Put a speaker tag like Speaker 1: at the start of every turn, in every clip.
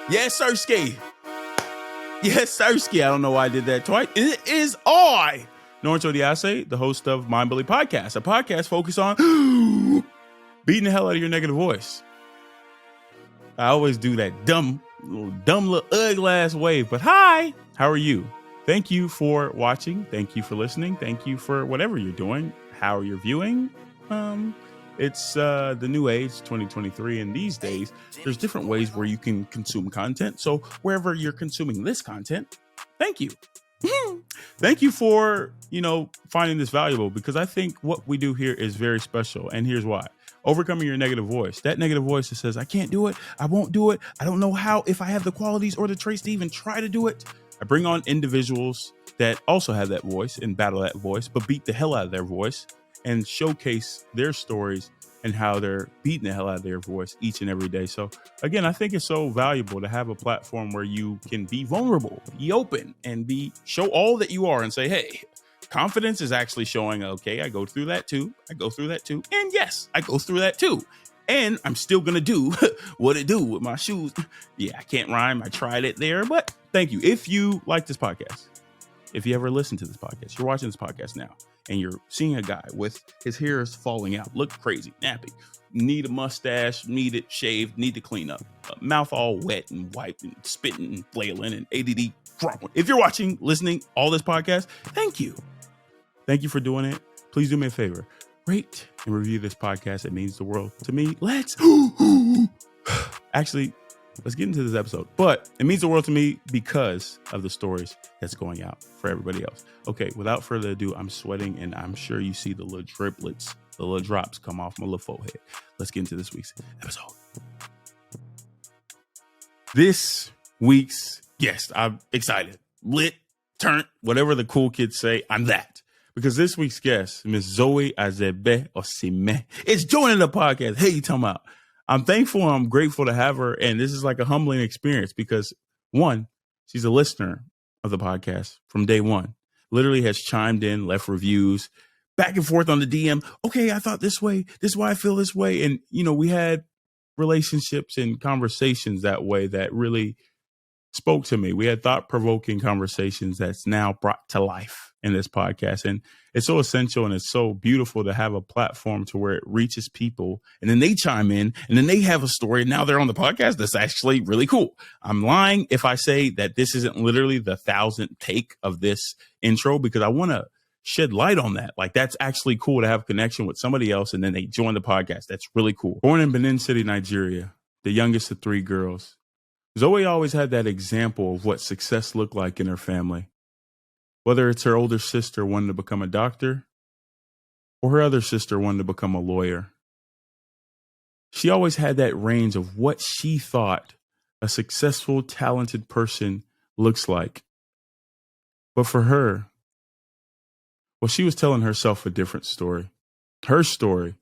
Speaker 1: Yes, Sirski. Yes, Sirski. I don't know why I did that twice. It is I, Norense Odiase, the host of Mind Bully Podcast, a podcast focused on beating the hell out of your negative voice. I always do that dumb little ugly ass wave, but hi, how are you? Thank you for watching. Thank you for listening. Thank you for whatever you're doing, how you're viewing. It's the new age, 2023, and these days there's different ways where you can consume content. So wherever you're consuming this content, thank you. Thank you for, finding this valuable, because I think what we do here is very special. And here's why. Overcoming your negative voice. That negative voice that says, I can't do it. I won't do it. I don't know how, if I have the qualities or the traits to even try to do it. I bring on individuals that also have that voice and battle that voice, but beat the hell out of their voice and showcase their stories and how they're beating the hell out of their voice each and every day. So again, I think it's so valuable to have a platform where you can be vulnerable, be open, and show all that you are and say, hey, confidence is actually showing, okay, I go through that too. And yes, I go through that too. And I'm still going to do what it do with my shoes. Yeah, I can't rhyme. I tried it there, but thank you. If you like this podcast, if you ever listen to this podcast, you're watching this podcast now, and you're seeing a guy with his hair is falling out, look crazy, nappy, need a mustache, need it shaved, need to clean up, mouth all wet and wiped and spitting and flailing and ADD dropping. If you're watching, listening, all this podcast, thank you. Thank you for doing it. Please do me a favor. Rate and review this podcast. It means the world to me. Let's get into this episode. But it means the world to me because of the stories that's going out for everybody else. Okay, without further ado, I'm sweating and I'm sure you see the little driplets, the little drops come off my little forehead. Let's get into this week's episode. This week's guest, I'm excited, lit, turnt, whatever the cool kids say, I'm that. Because this week's guest, Miss Zoe Azebe Osime, is joining the podcast. Hey, you talking about? I'm thankful and I'm grateful to have her. And this is like a humbling experience because, one, she's a listener of the podcast from day one. Literally has chimed in, left reviews, back and forth on the DM. Okay, I thought this way. This is why I feel this way. And, we had relationships and conversations that way that really spoke to me. We had thought-provoking conversations that's now brought to life in this podcast. And it's so essential and it's so beautiful to have a platform to where it reaches people and then they chime in and then they have a story. And now they're on the podcast. That's actually really cool. I'm lying if I say that this isn't literally the 1,000th take of this intro, because I want to shed light on that. Like, that's actually cool to have a connection with somebody else and then they join the podcast. That's really cool. Born in Benin City, Nigeria, the youngest of 3 girls, Zoe always had that example of what success looked like in her family. Whether it's her older sister wanting to become a doctor or her other sister wanting to become a lawyer. She always had that range of what she thought a successful, talented person looks like. But for her, well, she was telling herself a different story. Her story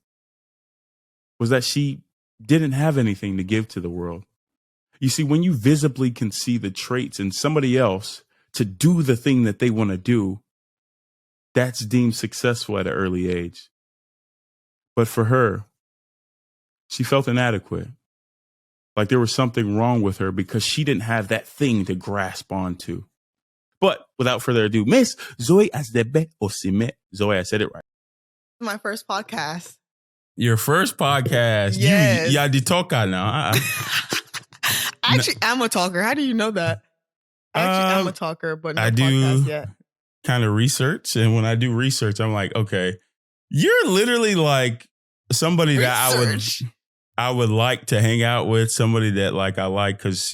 Speaker 1: was that she didn't have anything to give to the world. You see, when you visibly can see the traits in somebody else to do the thing that they want to do, that's deemed successful at an early age. But for her, she felt inadequate. Like there was something wrong with her because she didn't have that thing to grasp onto. But without further ado, Miss Zoe Azebe Osime. Zoe, I said it right.
Speaker 2: My first podcast.
Speaker 1: Your first podcast?
Speaker 2: Yes.
Speaker 1: You the talker now.
Speaker 2: Actually, I'm a talker. How do you know that? Actually, I'm a talker, but no
Speaker 1: I
Speaker 2: podcast
Speaker 1: do
Speaker 2: yet.
Speaker 1: Kind of research. And when I do research, I'm like, okay, you're literally like somebody that I would like to hang out with, somebody that I like because,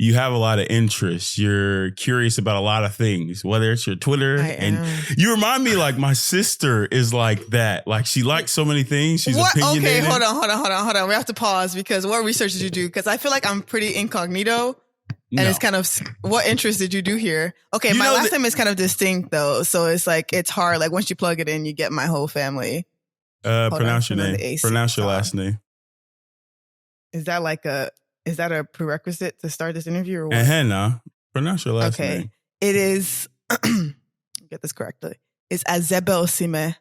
Speaker 1: you have a lot of interests. You're curious about a lot of things, whether it's your Twitter. And you remind me like my sister is like that. Like she likes so many things. She's opinionated.
Speaker 2: Okay, hold on. We have to pause because what research did you do? Because I feel like I'm pretty incognito. And it's kind of, what interest did you do here? Okay, my last name is kind of distinct though. So it's like, it's hard. Like once you plug it in, you get my whole family.
Speaker 1: Pronounce your name. Pronounce your last name.
Speaker 2: Is that a prerequisite to start this interview or what?
Speaker 1: No. Pronounce your last name.
Speaker 2: Okay. It is, get this correctly. It's Azebe Osime.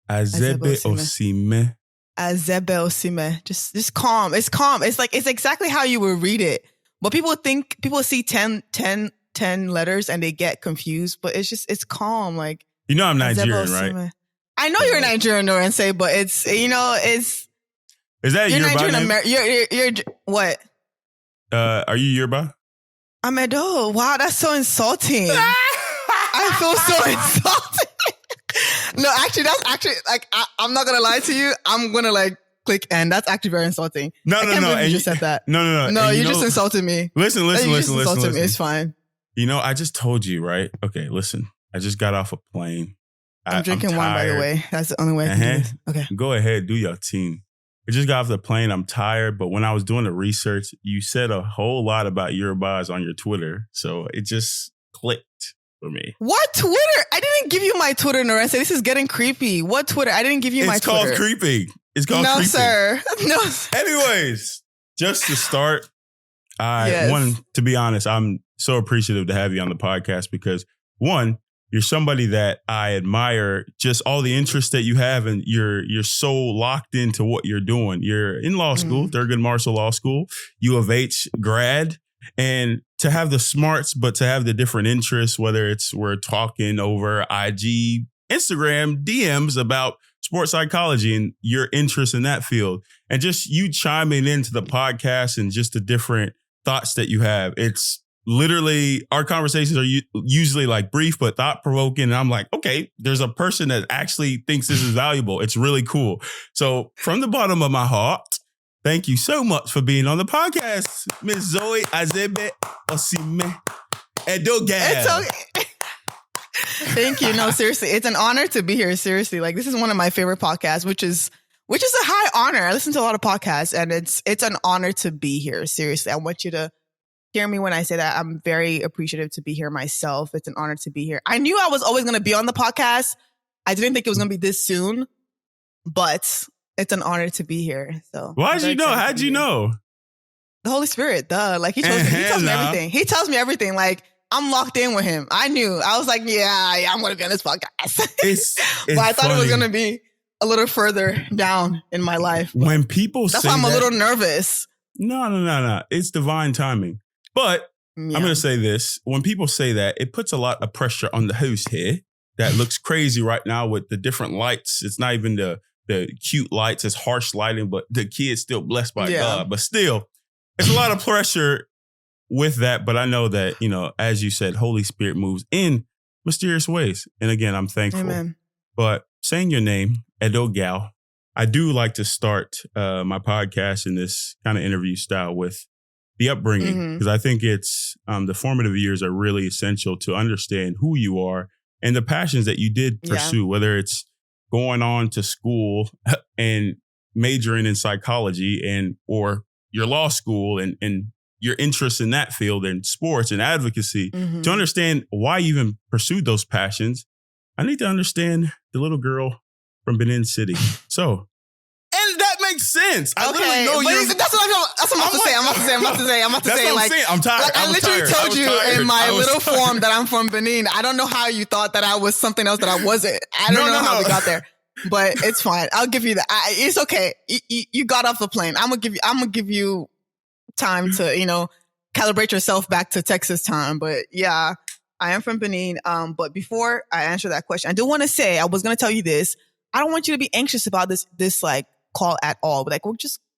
Speaker 1: Azebe Osime.
Speaker 2: Azebe Osime. Just calm. It's calm. It's like, it's exactly how you would read it. But people see 10 letters and they get confused, but it's calm. Like,
Speaker 1: you know, I'm
Speaker 2: Azebe
Speaker 1: Nigerian,
Speaker 2: Osime.
Speaker 1: right?
Speaker 2: I know you're Nigerian, Norense, but it's, you know, it's.
Speaker 1: Is that
Speaker 2: you're
Speaker 1: Yoruba
Speaker 2: Nigerian?
Speaker 1: name?
Speaker 2: You're what?
Speaker 1: Are you Yoruba?
Speaker 2: I'm Edo. Wow, that's so insulting. I feel so insulted. No, actually, that's actually like I'm not gonna lie to you. I'm gonna like click end. That's actually very insulting.
Speaker 1: No.
Speaker 2: You just said that.
Speaker 1: No.
Speaker 2: No, you just insulted me.
Speaker 1: Listen.
Speaker 2: Me. It's fine.
Speaker 1: You know, I just told you, right? Okay, listen. I just got off a plane.
Speaker 2: I'm drinking wine, by the way. That's the only way I can do this. Okay.
Speaker 1: Go ahead, do your thing. I just got off the plane. I'm tired, but when I was doing the research, you said a whole lot about Yorubas on your Twitter, so it just clicked for me.
Speaker 2: What Twitter? I didn't give you my Twitter, Norense. This is getting creepy. What Twitter? I didn't give you my Twitter.
Speaker 1: It's called creepy. It's called
Speaker 2: no,
Speaker 1: creepy.
Speaker 2: Sir. No,
Speaker 1: Anyways, just to start, one, to be honest, I'm so appreciative to have you on the podcast because one, you're somebody that I admire, just all the interest that you have, and you're so locked into what you're doing. You're in law school, Thurgood Marshall Law School, U of H grad, and to have the smarts, but to have the different interests, whether it's we're talking over IG, Instagram, DMs about sports psychology and your interest in that field, and just you chiming into the podcast and just the different thoughts that you have. It's literally, our conversations are usually like brief, but thought provoking. And I'm like, okay, there's a person that actually thinks this is valuable. It's really cool. So from the bottom of my heart, thank you so much for being on the podcast, Miss Zoe Azebe Osime. Edo gal.
Speaker 2: It's okay. Thank you. No, seriously, it's an honor to be here. Seriously, like this is one of my favorite podcasts, which is a high honor. I listen to a lot of podcasts, and it's an honor to be here. Seriously, I want you to hear me when I say that. I'm very appreciative to be here myself. It's an honor to be here. I knew I was always going to be on the podcast. I didn't think it was going to be this soon, but it's an honor to be here. So
Speaker 1: why'd you know? How'd you know?
Speaker 2: The Holy Spirit, duh. Like he tells me everything. He tells me everything. Like I'm locked in with him. I knew. I was like, yeah, I'm going to be on this podcast. But I thought it was going to be a little further down in my life.
Speaker 1: When people
Speaker 2: that's why I'm a little nervous.
Speaker 1: No. It's divine timing. But I'm going to say this. When people say that, it puts a lot of pressure on the host here that looks crazy right now with the different lights. It's not even the cute lights. It's harsh lighting, but the kid's still blessed by God. But still, it's a lot of pressure with that. But I know that, you know, as you said, Holy Spirit moves in mysterious ways. And again, I'm thankful.
Speaker 2: Amen.
Speaker 1: But saying your name, Edo Gal, I do like to start my podcast in this kind of interview style with the upbringing, because I think it's the formative years are really essential to understand who you are and the passions that you did pursue, whether it's going on to school and majoring in psychology or your law school and your interest in that field and sports and advocacy. To understand why you even pursued those passions, I need to understand the little girl from Benin City. So, and that makes sense. I literally know you.
Speaker 2: That's what I'm about to say. I'm about to say. Like,
Speaker 1: I'm tired.
Speaker 2: Like, I literally told you in my little form that I'm from Benin. I don't know how you thought that I was something else that I wasn't. I don't know how we got there, but it's fine. I'll give you that. It's okay. You got off the plane. I'm gonna give you time to, you know, calibrate yourself back to Texas time. But yeah, I am from Benin. But before I answer that question, I do want to say, I was going to tell you this. I don't want you to be anxious about this like call at all. But like,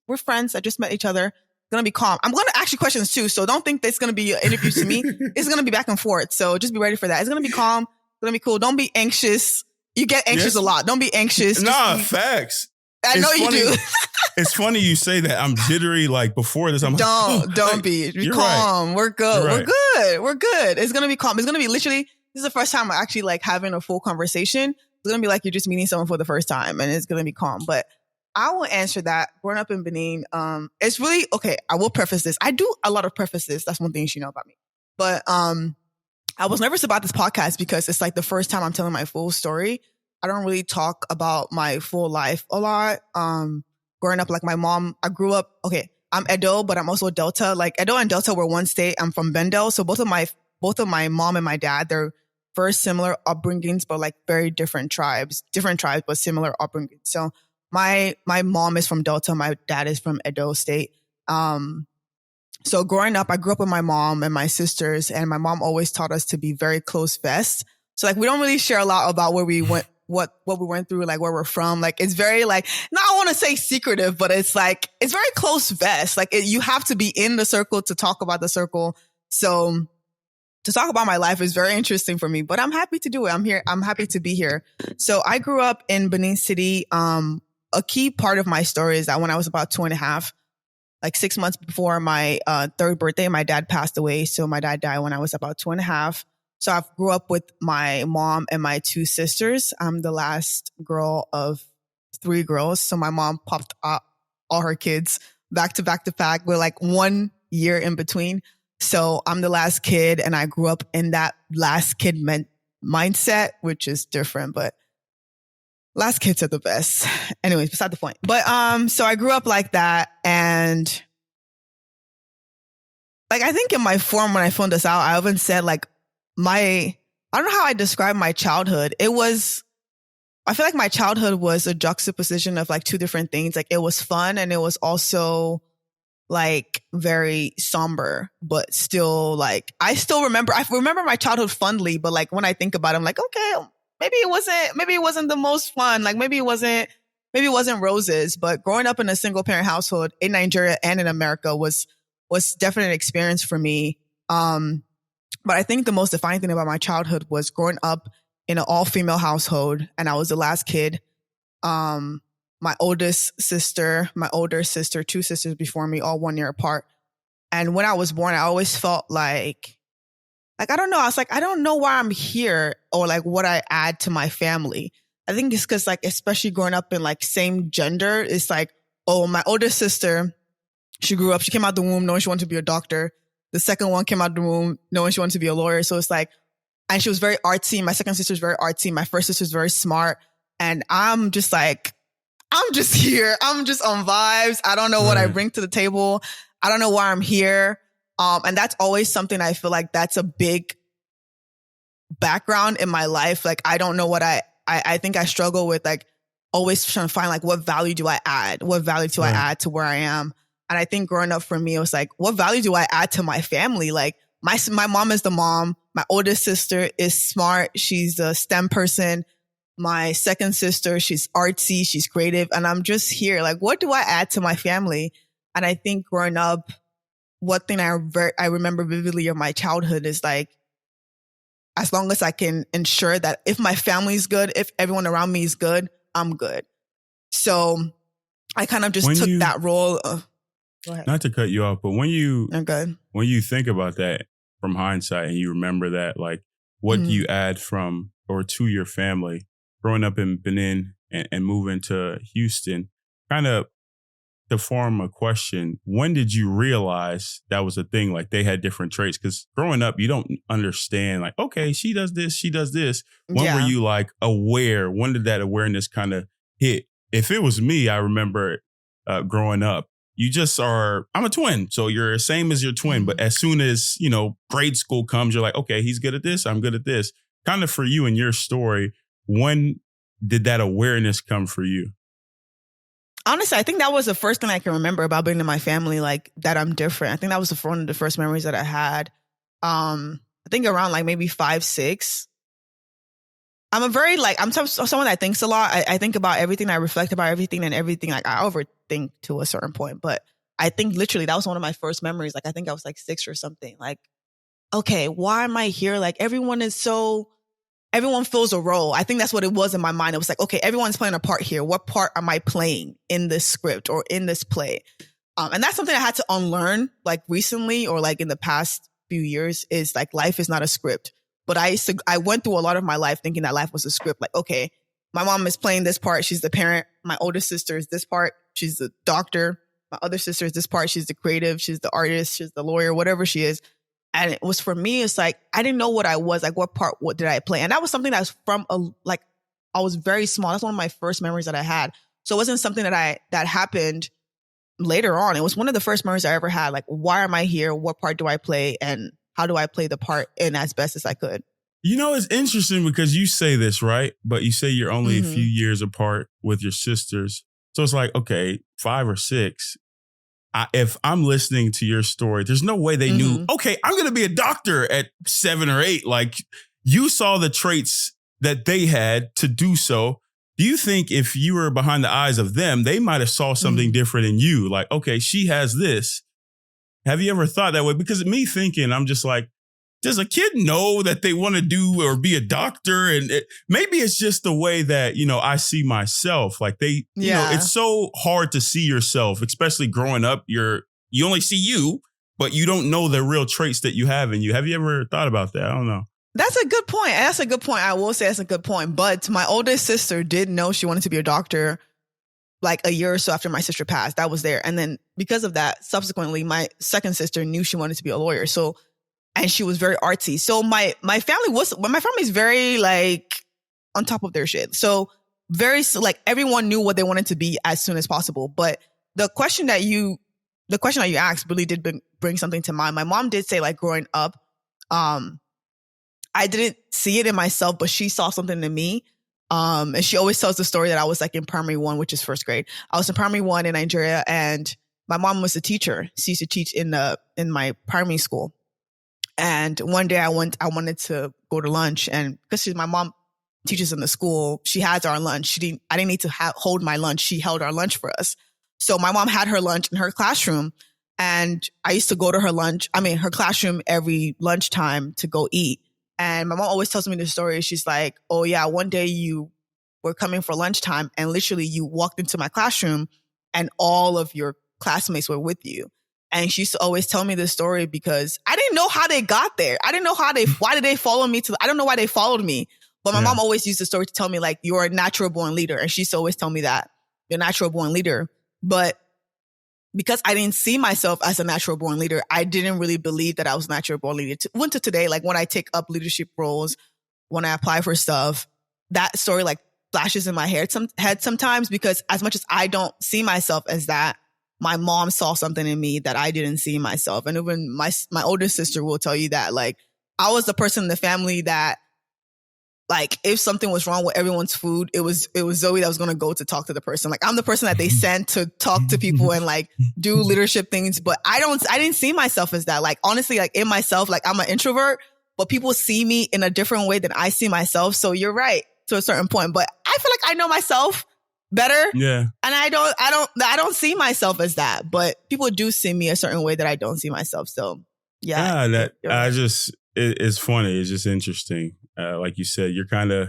Speaker 2: we're friends. I just met each other. It's going to be calm. I'm going to ask you questions too. So don't think that it's going to be an interview to me. It's going to be back and forth. So just be ready for that. It's going to be calm. It's going to be cool. Don't be anxious. You get anxious a lot. Don't be anxious.
Speaker 1: Facts.
Speaker 2: I know you do.
Speaker 1: It's funny you say that. I'm jittery. Like before this, I'm
Speaker 2: don't be calm. Right. We're good. We're good. It's going to be calm. It's going to be literally, this is the first time we're actually like having a full conversation. It's going to be like you're just meeting someone for the first time, and it's going to be calm. But I will answer that. Growing up in Benin, it's really, okay, I will preface this. I do a lot of prefaces. That's one thing you should know about me. But I was nervous about this podcast because it's like the first time I'm telling my full story. I don't really talk about my full life a lot. Growing up, like my mom, I grew up, okay, I'm Edo, but I'm also Delta. Like Edo and Delta were one state. I'm from Bendel. So both of my mom and my dad, they're very similar upbringings, but like very different tribes, but similar upbringings. So my mom is from Delta. My dad is from Edo State. So growing up, I grew up with my mom and my sisters, and my mom always taught us to be very close vest. So like we don't really share a lot about where we went, what we went through, like where we're from. Like it's very like, not I want to say secretive, but it's like it's very close vest. Like you have to be in the circle to talk about the circle. So to talk about my life is very interesting for me, but I'm happy to do it. I'm here. I'm happy to be here. So I grew up in Benin City. A key part of my story is that when I was about 2.5, like 6 months before my third birthday, my dad passed away. So my dad died when I was about 2.5. So I grew up with my mom and my 2 sisters. I'm the last girl of 3 girls. So my mom popped up all her kids back to back to back with like 1 year in between. So I'm the last kid, and I grew up in that last kid mindset, which is different, but last kids are the best. Anyways, beside the point. But so I grew up like that, and like I think in my form when I found this out, I even said like I don't know how I describe my childhood. I feel like my childhood was a juxtaposition of like 2 different things. Like it was fun, and it was also like very somber, but still like I remember my childhood fondly, but like when I think about it, I'm like, okay, maybe it wasn't the most fun. Like maybe it wasn't roses, but growing up in a single parent household in Nigeria and in America was definitely an experience for me. But I think the most defining thing about my childhood was growing up in an all-female household, and I was the last kid. My oldest sister, my older sister, 2 sisters before me, all 1 year apart. And when I was born, I always felt like I don't know. I was like, I don't know why I'm here or like what I add to my family. I think it's because like, especially growing up in like same gender, it's like, oh, my older sister, she grew up, she came out the womb knowing she wanted to be a doctor. The second one came out the womb knowing she wanted to be a lawyer. So it's like, and she was very artsy. My second sister was very artsy. My first sister was very smart. And I'm just like, I'm just here. I'm just on vibes. I don't know what I bring to the table. I don't know why I'm here. And that's always something I feel like that's a big background in my life. Like, I don't know what I think I struggle with, like always trying to find like, what value do I add? What value do I add to where I am? And I think growing up for me, it was like, what value do I add to my family? Like my mom is the mom. My oldest sister is smart. She's a STEM person. My second sister, she's artsy, she's creative. And I'm just here. Like, what do I add to my family? And I think growing up, one thing I remember vividly of my childhood is like, as long as I can ensure that if my family's good, if everyone around me is good, I'm good. So I kind of just took that role. Go ahead.
Speaker 1: Not to cut you off, but when you think about that from hindsight and you remember that, like, what do you add from or to your family? Growing up in Benin and moving to Houston, kind of to form a question, when did you realize that was a thing? Like they had different traits? Because growing up, you don't understand like, okay, she does this, she does this. When were you like aware? When did that awareness kind of hit? If it was me, I remember growing up, you just are, I'm a twin. So you're the same as your twin. But as soon as, grade school comes, you're like, okay, he's good at this, I'm good at this. Kind of for you and your story, when did that awareness come for you?
Speaker 2: Honestly, I think that was the first thing I can remember about being in my family, like that I'm different. I think that was one of the first memories that I had. I think around like maybe 5, 6. I'm a very I'm someone that thinks a lot. I think about everything. I reflect about everything and everything. Like I overthink to a certain point, but I think literally that was one of my first memories. Like I think I was like 6 or something. Like, okay, why am I here? Like everyone fills a role. I think that's what it was in my mind. It was like, okay, everyone's playing a part here. What part am I playing in this script or in this play? And that's something I had to unlearn like recently or like in the past few years is like life is not a script. But I went through a lot of my life thinking that life was a script. Like, okay, my mom is playing this part. She's the parent. My oldest sister is this part. She's the doctor. My other sister is this part. She's the creative. She's the artist. She's the lawyer, whatever she is. And it was for me, it's like, I didn't know what I was, like what did I play? And that was something that was from I was very small. That's one of my first memories that I had. So it wasn't something that happened later on. It was one of the first memories I ever had. Like, why am I here? What part do I play? And how do I play the part in as best as I could?
Speaker 1: It's interesting because you say this, right? But you say you're only a few years apart with your sisters. So it's like, okay, 5 or 6. if I'm listening to your story, there's no way they knew, okay, I'm going to be a doctor at 7 or 8. Like, you saw the traits that they had to do so. Do you think if you were behind the eyes of them, they might have saw something different in you? Like, okay, she has this. Have you ever thought that way? Because me thinking, I'm just like, does a kid know that they want to do or be a doctor? And maybe it's just the way that, I see myself. Like you know, it's so hard to see yourself, especially growing up. You only see you, but you don't know the real traits that you have in you. Have you ever thought about that? I don't know.
Speaker 2: That's a good point. That's a good point. I will say that's a good point. But my oldest sister did know she wanted to be a doctor like a year or so after my sister passed. That was there. And then because of that, subsequently, my second sister knew she wanted to be a lawyer. So, and she was very artsy. So my family's very like on top of their shit. So very like everyone knew what they wanted to be as soon as possible. But the question that you asked really did bring something to mind. My mom did say like growing up, I didn't see it in myself, but she saw something in me. And she always tells the story that I was like in primary 1, which is first grade. I was in primary 1 in Nigeria, and my mom was a teacher. She used to teach in my primary school. And one day I wanted to go to lunch, and because my mom teaches in the school, she has our lunch. I didn't need to hold my lunch. She held our lunch for us. So my mom had her lunch in her classroom, and I used to go to her classroom every lunchtime to go eat. And my mom always tells me this story. She's like, oh yeah, one day you were coming for lunchtime and literally you walked into my classroom and all of your classmates were with you. And she used to always tell me this story because I didn't know how they got there. I didn't know why did they follow me I don't know why they followed me. But my mom always used the story to tell me like, you're a natural born leader. And she used to always tell me that you're a natural born leader. But because I didn't see myself as a natural born leader, I didn't really believe that I was a natural born leader. Went to today, like when I take up leadership roles, when I apply for stuff, that story like flashes in my head sometimes, because as much as I don't see myself as that, my mom saw something in me that I didn't see myself. And even my oldest sister will tell you that like I was the person in the family that like if something was wrong with everyone's food, it was Zoe that was going to go to talk to the person. Like I'm the person that they sent to talk to people and like do leadership things. But I didn't see myself as that. Like honestly, like in myself, like I'm an introvert, but people see me in a different way than I see myself. So you're right to a certain point, but I feel like I know myself better. Yeah. And I don't see myself as that, but people do see me a certain way that I don't see myself. So yeah.
Speaker 1: It's funny. It's just interesting. Like you said, you're kind of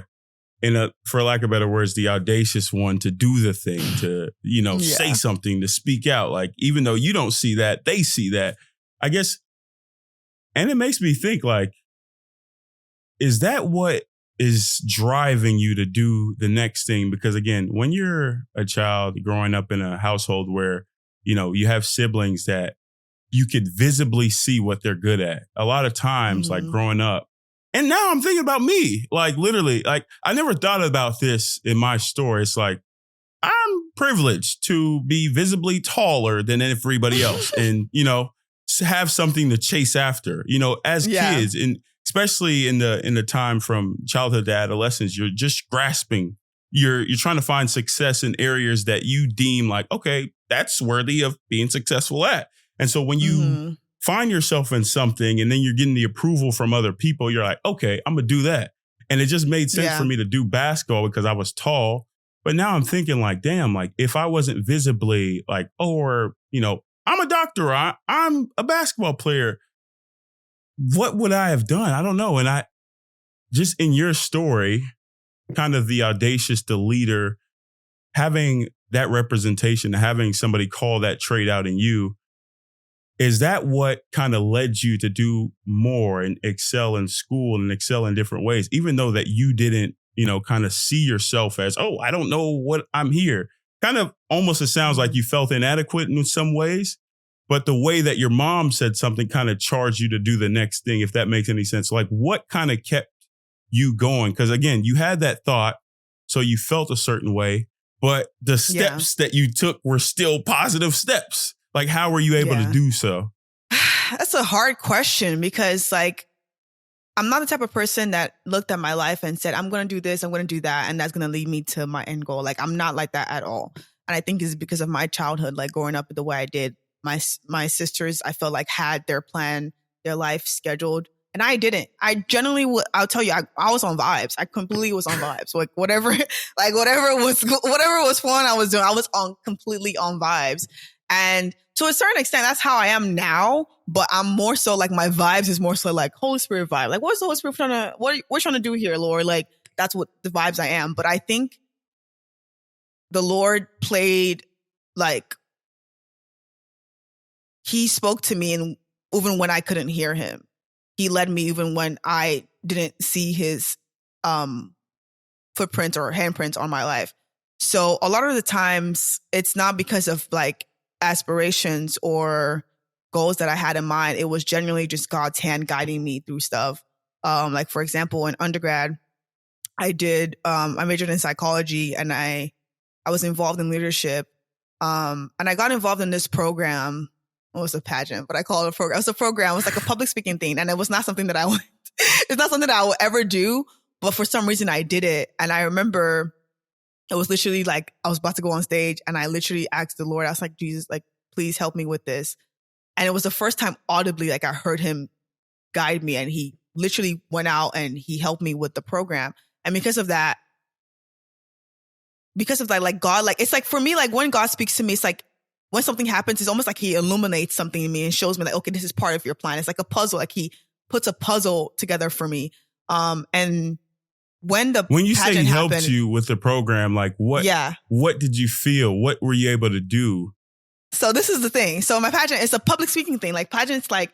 Speaker 1: for lack of better words, the audacious one to do the thing, to, say something, to speak out. Like, even though you don't see that, they see that, I guess. And it makes me think like, is that what is driving you to do the next thing? Because again, when you're a child growing up in a household where, you have siblings that you could visibly see what they're good at. A lot of times, like growing up, and now I'm thinking about me, like literally, like I never thought about this in my story. It's like, I'm privileged to be visibly taller than everybody else and, have something to chase after, as kids, and especially in the time from childhood to adolescence, you're just grasping, you're trying to find success in areas that you deem like, okay, that's worthy of being successful at. And so when you find yourself in something and then you're getting the approval from other people, you're like, okay, I'm going to do that. And it just made sense for me to do basketball because I was tall. But now I'm thinking like, damn, like if I wasn't visibly like, I'm a doctor, I'm a basketball player, what would I have done? I don't know. And I just in your story, kind of the audacious, the leader, having that representation, having somebody call that trait out in you, is that what kind of led you to do more and excel in school and excel in different ways, even though that you didn't, kind of see yourself as, oh, I don't know what I'm here. Kind of almost it sounds like you felt inadequate in some ways, but the way that your mom said something kind of charged you to do the next thing, if that makes any sense. Like what kind of kept you going? Because again, you had that thought, so you felt a certain way, but the steps that you took were still positive steps. Like, how were you able to do so?
Speaker 2: That's a hard question because, like, I'm not the type of person that looked at my life and said, I'm going to do this, I'm going to do that, and that's going to lead me to my end goal. Like, I'm not like that at all. And I think it's because of my childhood, like, growing up the way I did. my sisters, I felt like had their plan, their life scheduled. And I didn't. I generally I'll tell you, I was on vibes. I completely was on vibes. Like whatever was fun I was doing, I was completely on vibes. And to a certain extent, that's how I am now. But I'm more so like my vibes is more so like Holy Spirit vibe. Like what's the Holy Spirit what are you trying to do here, Lord? Like that's what the vibes I am. But I think the Lord played like he spoke to me, and even when I couldn't hear him, he led me even when I didn't see his footprint or handprint on my life. So a lot of the times it's not because of like aspirations or goals that I had in mind. It was genuinely just God's hand guiding me through stuff. Like for example, in undergrad, I majored in psychology, and I was involved in leadership. And I got involved in this program. It was a pageant, but I call it a program. It was a program. It was like a public speaking thing. And it was not something that it's not something that I would ever do. But for some reason I did it. And I remember it was literally like, I was about to go on stage, and I literally asked the Lord, I was like, Jesus, like, please help me with this. And it was the first time audibly, like I heard him guide me, and he literally went out and he helped me with the program. And because of that, like God, like, it's like for me, like when God speaks to me, it's like, when something happens, it's almost like he illuminates something in me and shows me like, okay, this is part of your plan. It's like a puzzle. Like he puts a puzzle together for me. And when
Speaker 1: you say he helped you with the program, like what did you feel? What were you able to do?
Speaker 2: So this is the thing. So my pageant, it's a public speaking thing. Like pageants, like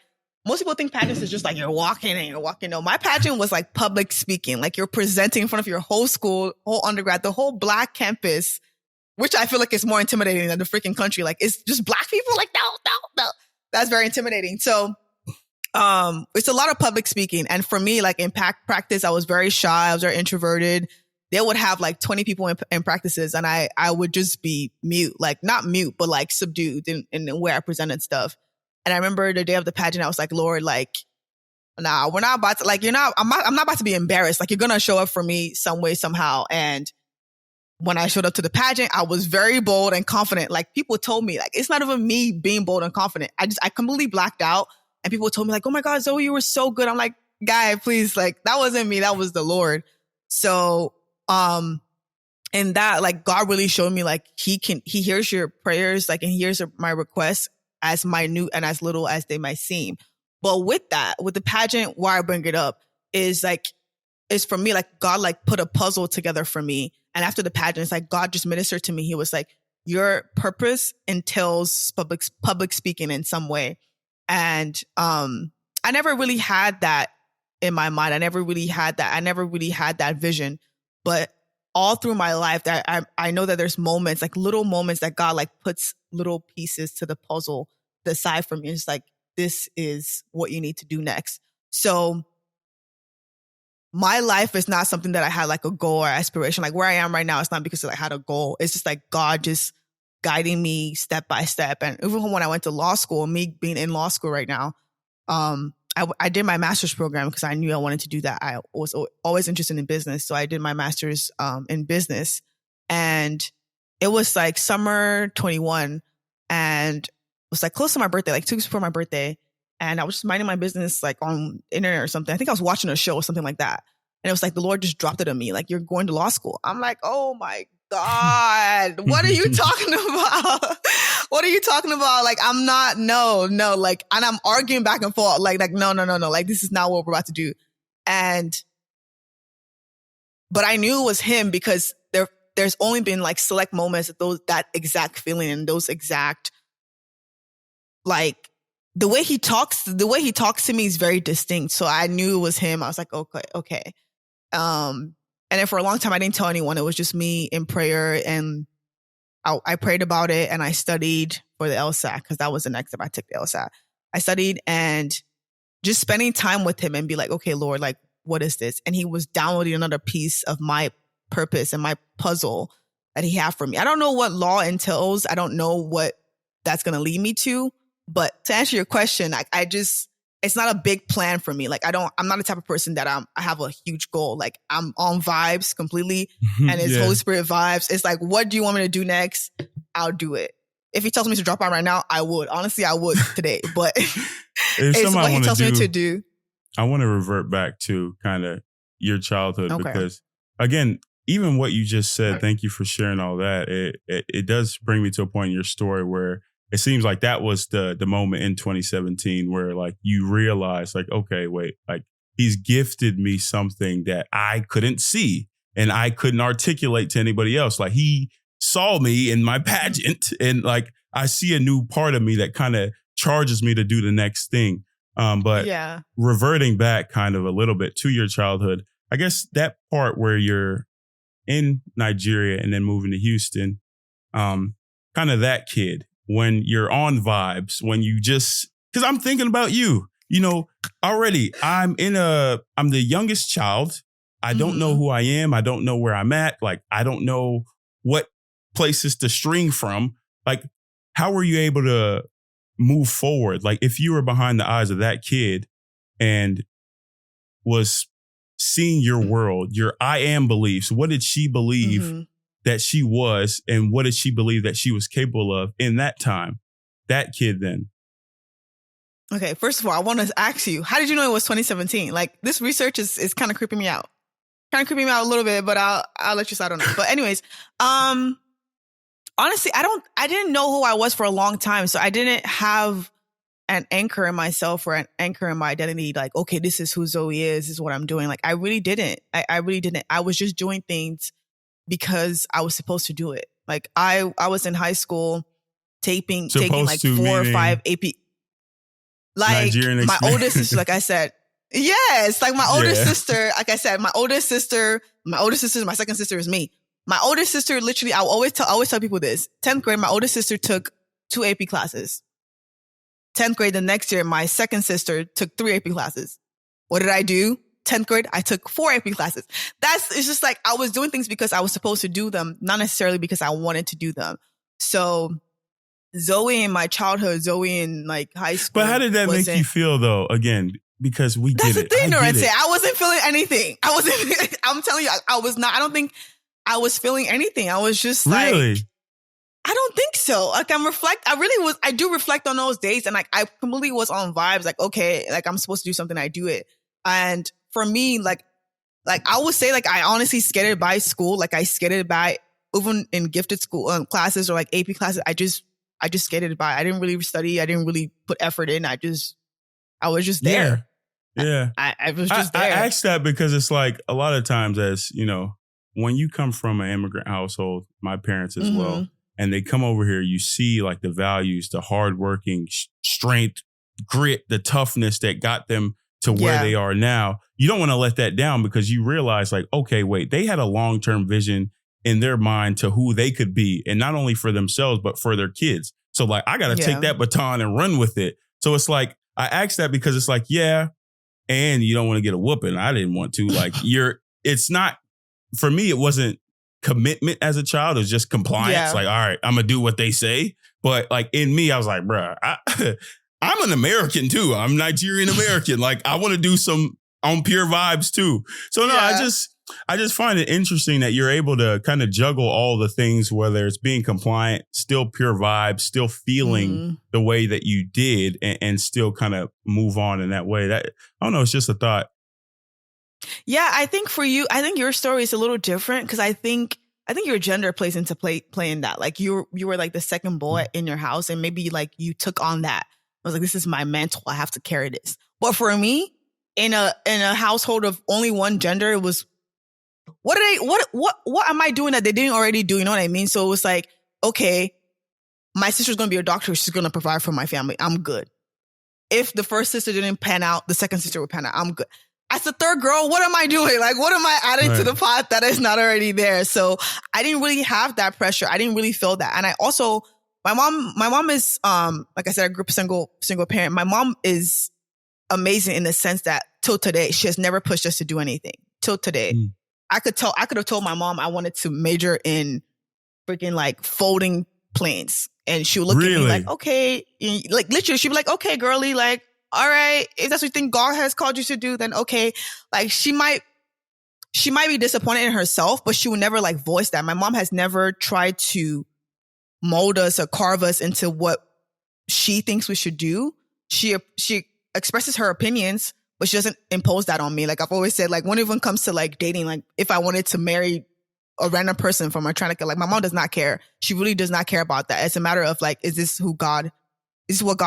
Speaker 2: most people think pageants is just like you're walking and you're walking. No, my pageant was like public speaking. Like you're presenting in front of your whole school, whole undergrad, the whole Black campus, which I feel like is more intimidating than the freaking country. Like it's just Black people. Like, no. That's very intimidating. So, it's a lot of public speaking. And for me, like in practice, I was very shy. I was very introverted. They would have like 20 people in practices, and I would just be mute, like not mute, but like subdued in the way I presented stuff. And I remember the day of the pageant, I was like, Lord, like, nah, we're not about to, like, I'm not about to be embarrassed. Like you're going to show up for me some way, somehow. And when I showed up to the pageant, I was very bold and confident. Like people told me, like, it's not even me being bold and confident. I completely blacked out, and people told me like, oh my God, Zoe, you were so good. I'm like, guy, please. Like that wasn't me. That was the Lord. So, and that like God really showed me like he hears your prayers, like, and he hears my requests as minute and as little as they might seem. But with the pageant, why I bring it up is like, it's for me, like God like put a puzzle together for me. And after the pageant, it's like God just ministered to me. He was like, your purpose entails public speaking in some way. And I never really had that in my mind. I never really had that vision. But all through my life, that I know that there's moments, like little moments that God like puts little pieces to the puzzle aside for me. It's like, this is what you need to do next. So my life is not something that I had like a goal or aspiration. Like where I am right now, it's not because I had a goal. It's just like God just guiding me step by step. And even when I went to law school, me being in law school right now, I did my master's program because I knew I wanted to do that. I was always interested in business. So I did my master's in business, and it was like summer 21, and it was like close to my birthday, like 2 weeks before my birthday. And I was just minding my business like on the internet or something. I think I was watching a show or something like that. And it was like, the Lord just dropped it on me. Like, you're going to law school. I'm like, oh my God, what are you talking about? What are you talking about? Like, I'm not, no, like, and I'm arguing back and forth. Like, no. Like, this is not what we're about to do. But I knew it was him because there's only been like select moments that exact feeling and those exact, like, the way he talks to me is very distinct. So I knew it was him. I was like, okay. And then for a long time, I didn't tell anyone. It was just me in prayer, and I prayed about it, and I studied for the LSAT because that was the next step. I took the LSAT. I studied and just spending time with him and be like, okay, Lord, like, what is this? And he was downloading another piece of my purpose and my puzzle that he had for me. I don't know what law entails. I don't know what that's going to lead me to. But to answer your question, it's not a big plan for me. Like, I'm not the type of person that I have a huge goal. Like, I'm on vibes completely, and it's Holy Spirit vibes. It's like, what do you want me to do next? I'll do it. If he tells me to drop out right now, I would. Honestly, I would today. But
Speaker 1: If
Speaker 2: it's what he tells me to do.
Speaker 1: I want to revert back to kind of your childhood
Speaker 2: Okay.
Speaker 1: because, again, even what you just said, thank you for sharing all that. It does bring me to a point in your story where it seems like that was the moment in 2017 where like you realize like, okay, wait, like he's gifted me something that I couldn't see and I couldn't articulate to anybody else. Like he saw me in my pageant and like I see a new part of me that kind of charges me to do the next thing. But reverting back kind of a little bit to your childhood, I guess that part where you're in Nigeria and then moving to Houston, kind of that kid when you're on vibes, when you just, because I'm thinking about you, you know, already I'm the youngest child. I don't know who I am. I don't know where I'm at. Like, I don't know what places to string from. Like, how were you able to move forward? Like, if you were behind the eyes of that kid and was seeing your world, your I am beliefs, what did she believe that she was, and what did she believe that she was capable of in that time? That kid then.
Speaker 2: Okay, first of all, I want to ask you, how did you know it was 2017? Like, this research is kind of creeping me out. Kind of creeping me out a little bit, but I'll let you slide on it. But anyways, honestly, I didn't know who I was for a long time. So I didn't have an anchor in myself or an anchor in my identity. Like, okay, this is who Zoe is. This is what I'm doing. Like, I really didn't. I really didn't. I was just doing things because I was supposed to do it. Like, I was in high school taking like 4 or 5 AP. Like, my oldest sister, like I said, yes, like my older sister, like I said, my oldest sister, my second sister is me. My older sister, literally, I always tell people this. 10th grade, my older sister took 2 AP classes. 10th grade, the next year, my second sister took 3 AP classes. What did I do? 10th grade, I took 4 AP classes. It's just like I was doing things because I was supposed to do them, not necessarily because I wanted to do them. So Zoe in my childhood, Zoe in like high school.
Speaker 1: But how did that make you feel though? Again, because we get it.
Speaker 2: That's the thing, Norense. I wasn't feeling anything. I'm telling you, I was not. I don't think I was feeling anything. I was just like, I don't think so. Like I do reflect on those days, and like I completely was on vibes. Like, okay, like I'm supposed to do something, I do it. And for me, like I would say, like I honestly skated by school. Like I skated by even in gifted school classes or like AP classes. I just skated by. I didn't really study. I didn't really put effort in. I was just there.
Speaker 1: Yeah.
Speaker 2: I was just there.
Speaker 1: I asked that because it's like a lot of times, as you know, when you come from an immigrant household, my parents as well, and they come over here, you see like the values, the hardworking strength, grit, the toughness that got them to where they are now. You don't want to let that down because you realize like, okay, wait, they had a long-term vision in their mind to who they could be, and not only for themselves, but for their kids. So like, I got to take that baton and run with it. So it's like, I asked that because it's like, and you don't want to get a whooping. I didn't want to. Like, it's not, for me, it wasn't commitment as a child. It was just compliance. Like, all right, I'm going to do what they say. But like in me, I was like, bruh, I'm an American too. I'm Nigerian American. Like, I want to do some on pure vibes too. So no, I just find it interesting that you're able to kind of juggle all the things, whether it's being compliant, still pure vibes, still feeling the way that you did, and still kind of move on in that way. That, I don't know, it's just a thought.
Speaker 2: Yeah, I think for you, I think your story is a little different because I think your gender plays into playing that. Like you were like the second boy in your house, and maybe like you took on that. I was like, this is my mantle. I have to carry this. But for me, in a household of only one gender, it was, what am I doing that they didn't already do? You know what I mean? So it was like, okay, my sister's going to be a doctor. She's going to provide for my family. I'm good. If the first sister didn't pan out, the second sister would pan out. I'm good. As the third girl, what am I doing? Like, what am I adding to the pot that is not already there? So I didn't really have that pressure. I didn't really feel that. And I also, my mom is, like I said, I grew up single parent. My mom is amazing in the sense that till today, she has never pushed us to do anything. Till today. I could have told my mom I wanted to major in freaking like folding planes. And she would look at me like, okay, like literally she'd be like, okay, girly, like, all right, if that's what you think God has called you to do, then okay. Like she might be disappointed in herself, but she would never like voice that. My mom has never tried to mold us or carve us into what she thinks we should do. She expresses her opinions, but she doesn't impose that on me. Like I've always said, like when it even comes to like dating, like if I wanted to marry a random person from Eritrea, like my mom does not care. She really does not care about that. It's a matter of like, is this what God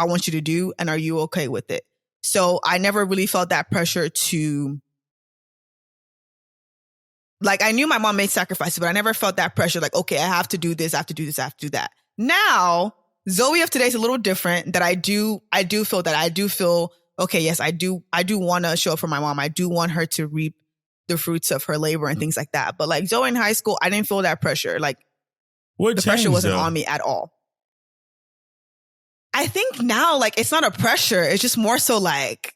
Speaker 2: wants you to do? And are you okay with it? So I never really felt that pressure to, like, I knew my mom made sacrifices, but I never felt that pressure. Like, okay, I have to do this. I have to do this. I have to do that. Now, Zoe of today is a little different. That I do feel, okay, yes, I do want to show up for my mom. I do want her to reap the fruits of her labor and things like that. But like Zoe in high school, I didn't feel that pressure. Like the pressure wasn't on me at all. I think now, like, it's not a pressure. It's just more so like,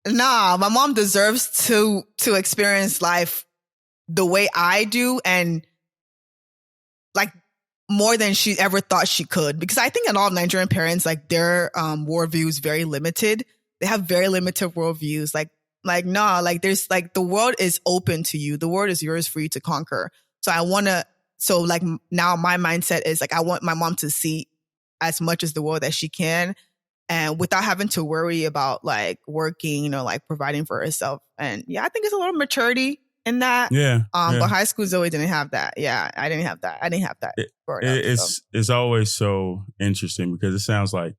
Speaker 2: nah, my mom deserves to experience life the way I do, and like more than she ever thought she could. Because I think a lot of Nigerian parents, like their worldview is very limited. They have very limited worldviews. Like, nah, like there's like the world is open to you. The world is yours for you to conquer. So like now my mindset is like, I want my mom to see as much as the world that she can, and without having to worry about like working or like providing for herself. And yeah, I think it's a little maturity in that.
Speaker 1: Yeah.
Speaker 2: But high school Zoe didn't have that. Yeah, I didn't have that.
Speaker 1: It's always so interesting because it sounds like,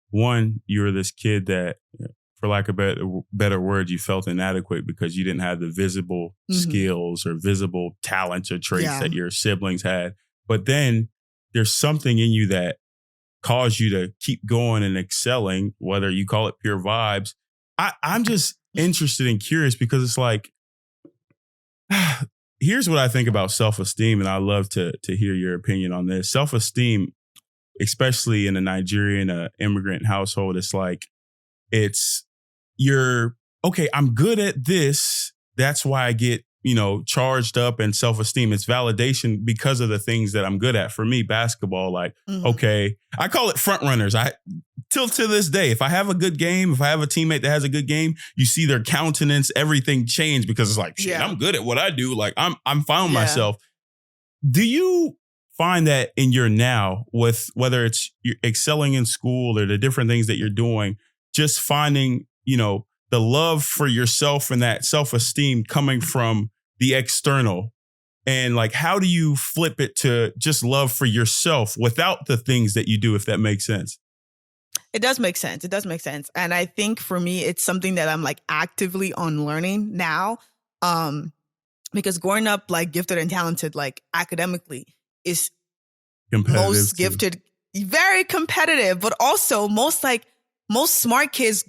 Speaker 1: one, you were this kid that, for lack of a better word, you felt inadequate because you didn't have the visible skills or visible talents or traits that your siblings had. But then there's something in you that caused you to keep going and excelling, whether you call it pure vibes. I'm just interested and curious because it's like, here's what I think about self-esteem, and I love to hear your opinion on this. Self-esteem, especially in a Nigerian immigrant household, it's like, you're okay, I'm good at this. That's why I get, charged up, and self-esteem. It's validation because of the things that I'm good at. For me, basketball, like, okay, I call it front runners. Till to this day, if I have a good game, if I have a teammate that has a good game, you see their countenance, everything change because it's like, shit, I'm good at what I do. Like I'm found myself. Do you find that in your now, with whether it's you're excelling in school or the different things that you're doing, just finding, the love for yourself and that self-esteem coming from the external? And like, how do you flip it to just love for yourself without the things that you do, if that makes sense?
Speaker 2: It does make sense. And I think for me, it's something that I'm like actively unlearning now. Because growing up like gifted and talented, like academically, is most gifted, very competitive, but also most smart kids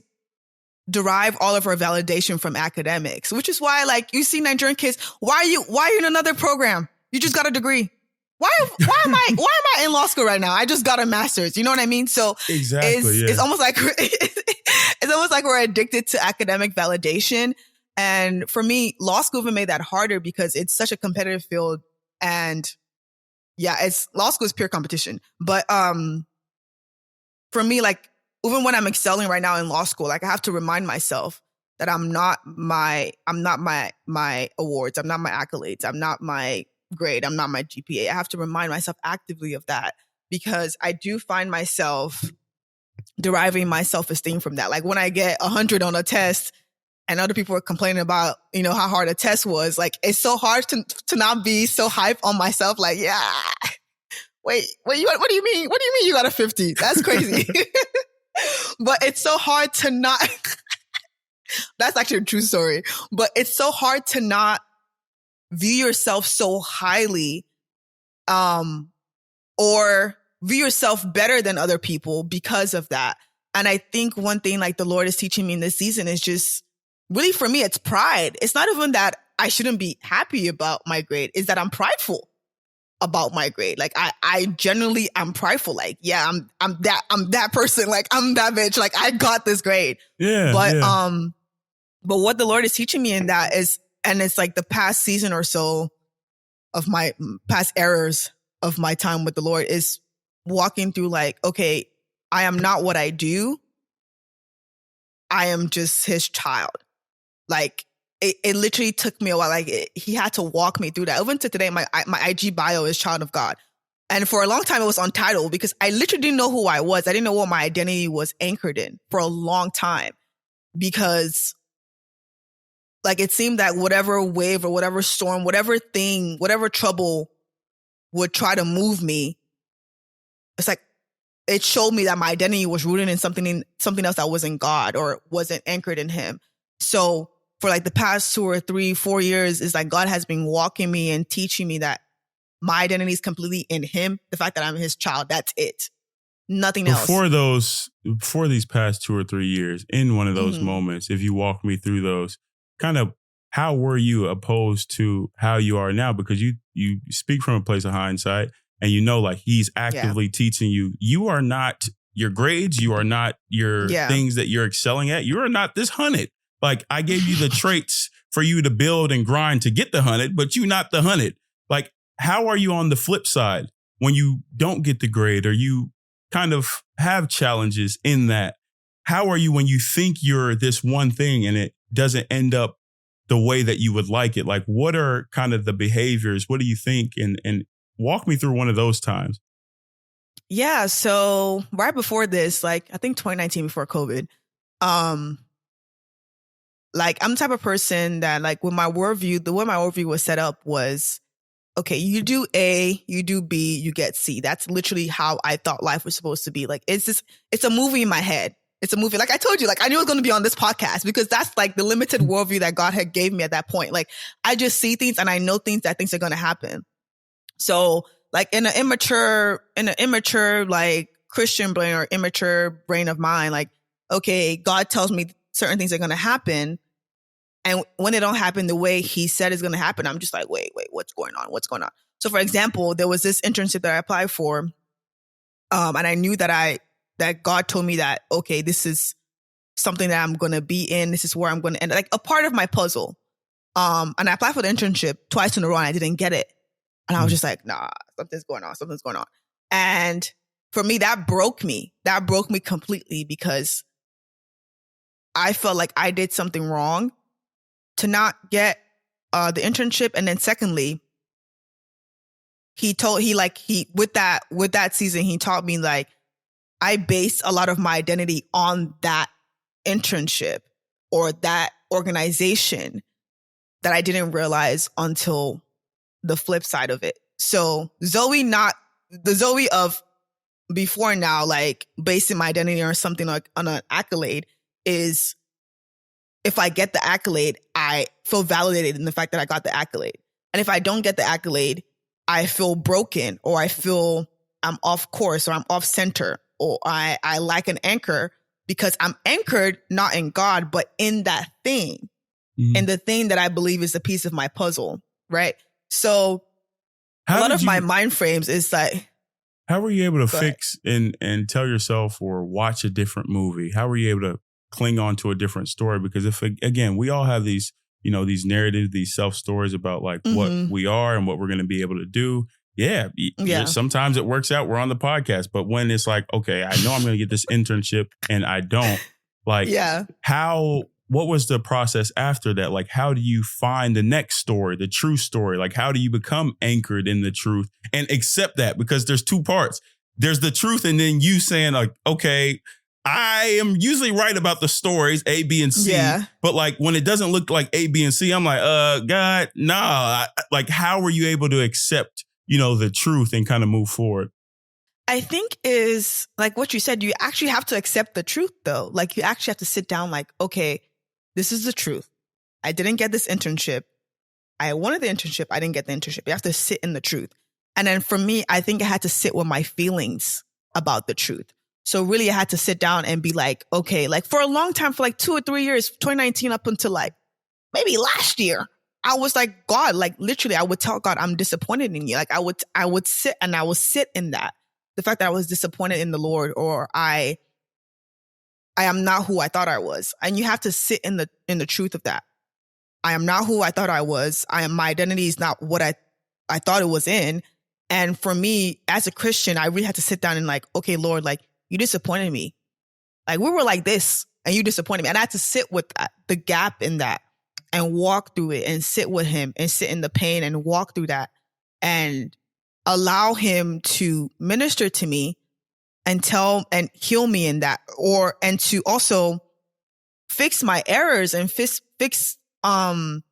Speaker 2: derive all of our validation from academics, which is why like you see Nigerian kids, why are you in another program? You just got a degree. Why am I in law school right now? I just got a master's. You know what I mean? So exactly, it's almost like we're addicted to academic validation. And for me, law school even made that harder because it's such a competitive field. And yeah, law school is pure competition. But for me, like even when I'm excelling right now in law school, like I have to remind myself that I'm not my awards, I'm not my accolades, I'm not my grade, I'm not my GPA. I have to remind myself actively of that because I do find myself deriving my self-esteem from that. Like when I get 100 on a test and other people are complaining about, how hard a test was, like it's so hard to not be so hype on myself. Like, yeah, wait, what do you mean? What do you mean you got a 50? That's crazy. But it's so hard to not, that's actually a true story, but it's so hard to not view yourself so highly, or view yourself better than other people because of that. And I think one thing like the Lord is teaching me in this season is just really for me, it's pride. It's not even that I shouldn't be happy about my grade, is that I'm prideful about my grade. Like I generally I'm prideful. Like, yeah, I'm that person. Like I'm that bitch. Like I got this grade. Yeah. But what the Lord is teaching me in that is, and it's like the past season or so of my past errors of my time with the Lord is walking through like, okay, I am not what I do. I am just his child. Like it literally took me a while. Like he had to walk me through that. Even to today, my IG bio is child of God. And for a long time, it was untitled because I literally didn't know who I was. I didn't know what my identity was anchored in for a long time because like it seemed that whatever wave or whatever storm, whatever thing, whatever trouble would try to move me, it's like it showed me that my identity was rooted in something else that wasn't God or wasn't anchored in him. So for like the past 2 or 3, 4 years, is like God has been walking me and teaching me that my identity is completely in him. The fact that I'm his child, that's it. Nothing else.
Speaker 1: Before these past 2 or 3 years, in one of those moments, if you walk me through those, kind of how were you opposed to how you are now? Because you speak from a place of hindsight and you know, like he's actively teaching you, you are not your grades, you are not your things that you're excelling at. You are not this 100. Like I gave you the traits for you to build and grind to get the 100, but you're not the 100. Like, how are you on the flip side when you don't get the grade or you kind of have challenges in that? How are you when you think you're this one thing and it doesn't end up the way that you would like it? Like, what are kind of the behaviors? What do you think? And walk me through one of those times.
Speaker 2: Yeah. So right before this, like I think 2019 before COVID, like I'm the type of person that like with my worldview, the way my worldview was set up was, okay, you do A, you do B, you get C. That's literally how I thought life was supposed to be. Like it's a movie in my head. It's a movie. Like I told you, like I knew I was going to be on this podcast because that's like the limited worldview that God had gave me at that point. Like I just see things and I know things that things are going to happen. So like in an immature like Christian brain or immature brain of mine, like, okay, God tells me certain things are going to happen. And when they don't happen the way he said it's going to happen, I'm just like, wait, what's going on? What's going on? So for example, there was this internship that I applied for. And I knew that God told me that, okay, this is something that I'm going to be in. This is where I'm going to end. Like a part of my puzzle. And I applied for the internship twice in a row and I didn't get it. And I was just like, nah, something's going on. And for me, that broke me. That broke me completely because I felt like I did something wrong to not get the internship. And then secondly, with that season, he taught me like, I based a lot of my identity on that internship or that organization that I didn't realize until the flip side of it. So Zoe, not the Zoe of before now, like basing my identity on something like on an accolade is if I get the accolade, I feel validated in the fact that I got the accolade. And if I don't get the accolade, I feel broken or I feel I'm off course or I'm off center or I lack an anchor because I'm anchored not in God, but in that thing. And the thing that I believe is a piece of my puzzle, right? So a lot of my mind frames is like...
Speaker 1: How were you able to fix and tell yourself or watch a different movie? How were you able to cling on to a different story? Because if, again, we all have these, these narratives, these self-stories about like what we are and what we're going to be able to do. Yeah. Sometimes it works out. We're on the podcast. But when it's like, okay, I know I'm going to get this internship and I don't, like, what was the process after that? Like, how do you find the next story, the true story? Like, how do you become anchored in the truth and accept that? Because there's two parts. There's the truth and then you saying like, okay, I am usually right about the stories A, B, and C. Yeah. But like when it doesn't look like A, B, and C, I'm like, God, nah. Like, how were you able to accept, the truth and kind of move forward?
Speaker 2: I think is like what you said, you actually have to accept the truth though. Like you actually have to sit down like, okay, this is the truth. I didn't get this internship. I wanted the internship. I didn't get the internship. You have to sit in the truth. And then for me, I think I had to sit with my feelings about the truth. So really I had to sit down and be like, okay, like for a long time, for like 2 or 3 years, 2019 up until like maybe last year, I was like, God, like literally I would tell God, I'm disappointed in you. Like I would sit in that. The fact that I was disappointed in the Lord or I am not who I thought I was. And you have to sit in the truth of that. I am not who I thought I was. My identity is not what I thought it was in. And for me, as a Christian, I really had to sit down and like, okay, Lord, like you disappointed me. Like we were like this and you disappointed me. And I had to sit with that, the gap in that and walk through it and sit with him and sit in the pain and walk through that. And allow him to minister to me and heal me in that, and to also fix my errors and fix the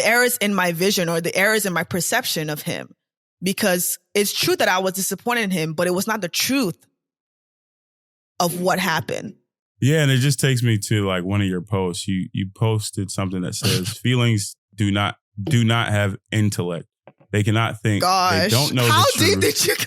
Speaker 2: errors in my vision or the errors in my perception of him. Because it's true that I was disappointed in him, but it was not the truth of what happened.
Speaker 1: Yeah, and it just takes me to like one of your posts. You posted something that says feelings do not have intellect. They cannot think.
Speaker 2: Gosh,
Speaker 1: they don't know
Speaker 2: how
Speaker 1: the truth.
Speaker 2: deep did you go?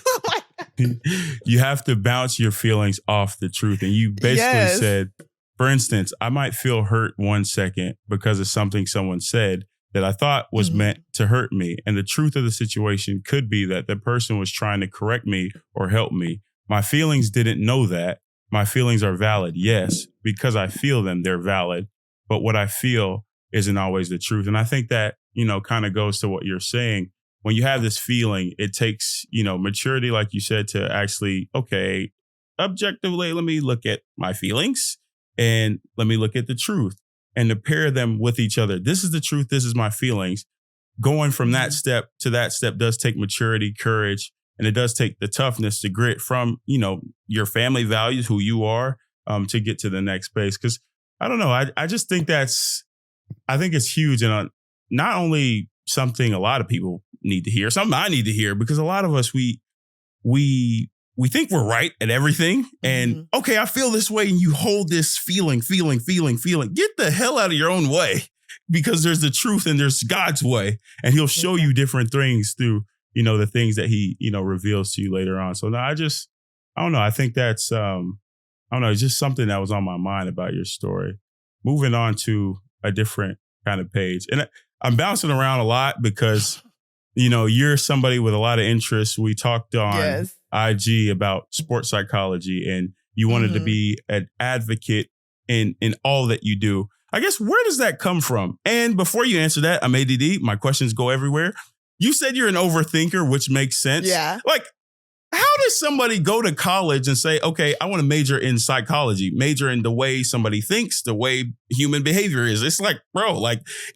Speaker 1: You have to bounce your feelings off the truth. And you basically said, for instance, I might feel hurt 1 second because of something someone said that I thought was meant to hurt me. And the truth of the situation could be that the person was trying to correct me or help me. My feelings didn't know that. My feelings are valid. Yes, because I feel them, they're valid. But what I feel isn't always the truth. And I think that, kind of goes to what you're saying. When you have this feeling, it takes, maturity, like you said, to actually, okay, objectively, let me look at my feelings and let me look at the truth and to pair them with each other. This is the truth. This is my feelings. Going from that step to that step does take maturity, courage, and it does take the toughness, the grit from, your family values, who you are, to get to the next space. Because I don't know. I just think I think it's huge. And not only something a lot of people need to hear, something I need to hear, because a lot of us, we think we're right at everything. And okay, I feel this way. And you hold this feeling. Get the hell out of your own way, because there's the truth and there's God's way. And he'll show you different things through, the things that he, reveals to you later on. So now I don't know. I think that's, it's just something that was on my mind about your story. Moving on to a different kind of page. And I'm bouncing around a lot because, you're somebody with a lot of interests. We talked on IG about sports psychology, and you wanted to be an advocate in all that you do. I guess, where does that come from? And before you answer that, I'm ADD. My questions go everywhere. You said you're an overthinker, which makes sense.
Speaker 2: Yeah.
Speaker 1: Like, how does somebody go to college and say, okay, I want to major in psychology, major in the way somebody thinks, the way human behavior is? It's like, bro,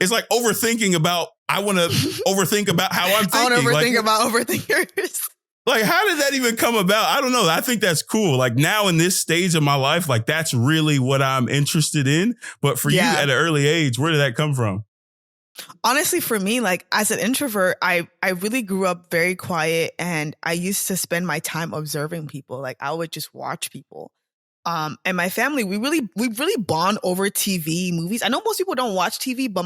Speaker 1: it's like overthinking about, I want to overthink about how I'm thinking.
Speaker 2: I want to overthink about overthinkers.
Speaker 1: Like, how did that even come about? I don't know. I think that's cool. Like, now in this stage of my life, like, that's really what I'm interested in. But for you at an early age, where did that come from?
Speaker 2: Honestly, for me, like, as an introvert, I really grew up very quiet, and I used to spend my time observing people. Like, I would just watch people. And my family, we really bond over TV, movies. I know most people don't watch TV, but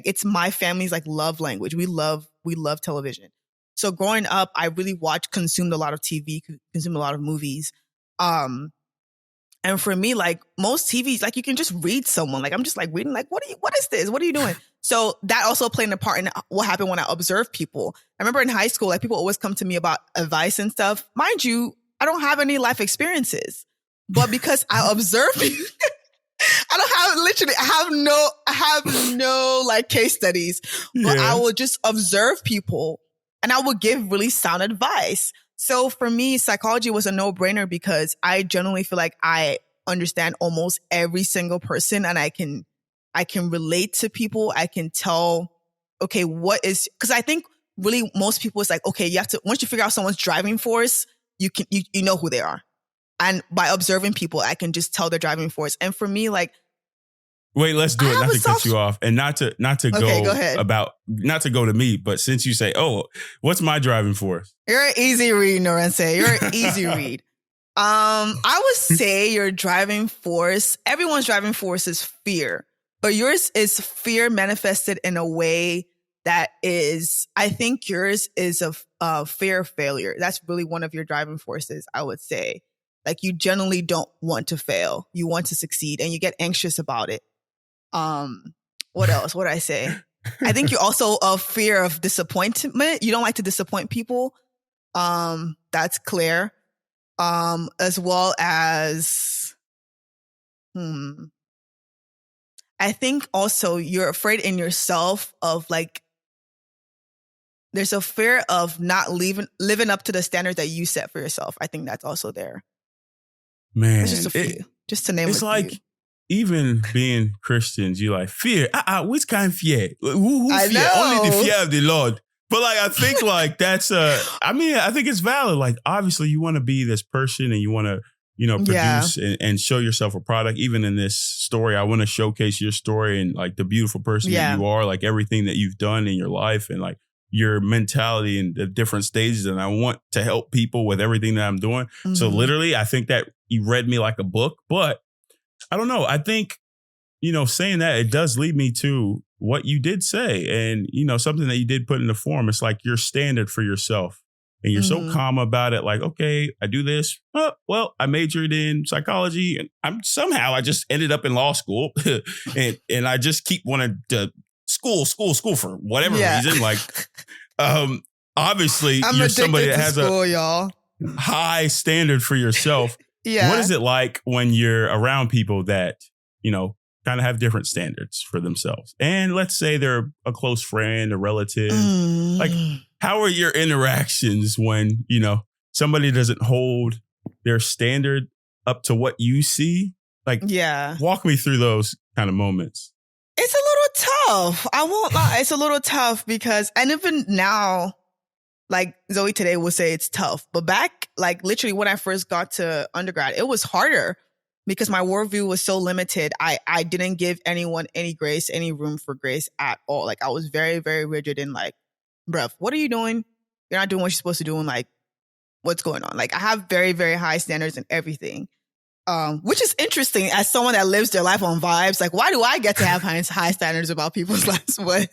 Speaker 2: it's my family's like love language. We love television. So growing up, I really consumed a lot of TV, consumed a lot of movies. And for me, like, most TVs, like, you can just read someone. Like, I'm just like reading, like, what is this? What are you doing? So that also played a part in what happened when I observed people. I remember in high school, like, people always come to me about advice and stuff. Mind you, I don't have any life experiences, but because I observe people, I have no like case studies, but I will just observe people and I will give really sound advice. So for me, psychology was a no-brainer because I generally feel like I understand almost every single person, and I can relate to people. I can tell, okay, because I think really most people, it's like, okay, you have to, once you figure out someone's driving force, you know who they are. And by observing people, I can just tell their driving force. And for me, like,
Speaker 1: wait, let's do it. Not to cut you off, and not to
Speaker 2: go ahead.
Speaker 1: Not to go to me, but since you say, oh, what's my driving force?
Speaker 2: You're an easy read, Norense. You're an easy read. I would say your driving force, everyone's driving force is fear, but yours is fear manifested in a way that is, I think yours is a fear of failure. That's really one of your driving forces, I would say. Like, you generally don't want to fail. You want to succeed, and you get anxious about it. What else? What did I say? I think you're also a fear of disappointment. You don't like to disappoint people. That's clear. As well as, I think also you're afraid in yourself of, like, there's a fear of not living up to the standards that you set for yourself. I think that's also there.
Speaker 1: Man,
Speaker 2: it's just a few, just to name
Speaker 1: it's
Speaker 2: a
Speaker 1: like
Speaker 2: few.
Speaker 1: Even being Christians, you like fear. Which kind of fear? Who
Speaker 2: I
Speaker 1: fear?
Speaker 2: know.
Speaker 1: Only the fear of the Lord. But like, I think like that's I think it's valid. Like, obviously you want to be this person and you want to, produce and show yourself a product. Even in this story, I want to showcase your story and like the beautiful person that you are, like everything that you've done in your life and like your mentality and the different stages. And I want to help people with everything that I'm doing. Mm-hmm. So literally, I think that you read me like a book, but I don't know. I think, saying that, it does lead me to what you did say. And, something that you did put in the form, it's like your standard for yourself. And you're so calm about it. Like, okay, I do this. Well, I majored in psychology and I just ended up in law school and I just keep wanting to school for whatever reason. Like, obviously you're somebody that has a high standard for yourself. What is it like when you're around people that, kind of have different standards for themselves? And let's say they're a close friend, a relative. Like, how are your interactions when, somebody doesn't hold their standard up to what you see? Like, walk me through those kind of moments.
Speaker 2: It's a little tough. I won't lie. It's a little tough because, and even now, like Zoe today will say it's tough. But back, like literally when I first got to undergrad, it was harder because my worldview was so limited. I didn't give anyone any grace, any room for grace at all. Like I was very, very rigid in like, bruh, what are you doing? You're not doing what you're supposed to do. And like, what's going on? Like I have very, very high standards in everything. Which is interesting as someone that lives their life on vibes. Like, why do I get to have high standards about people's lives? But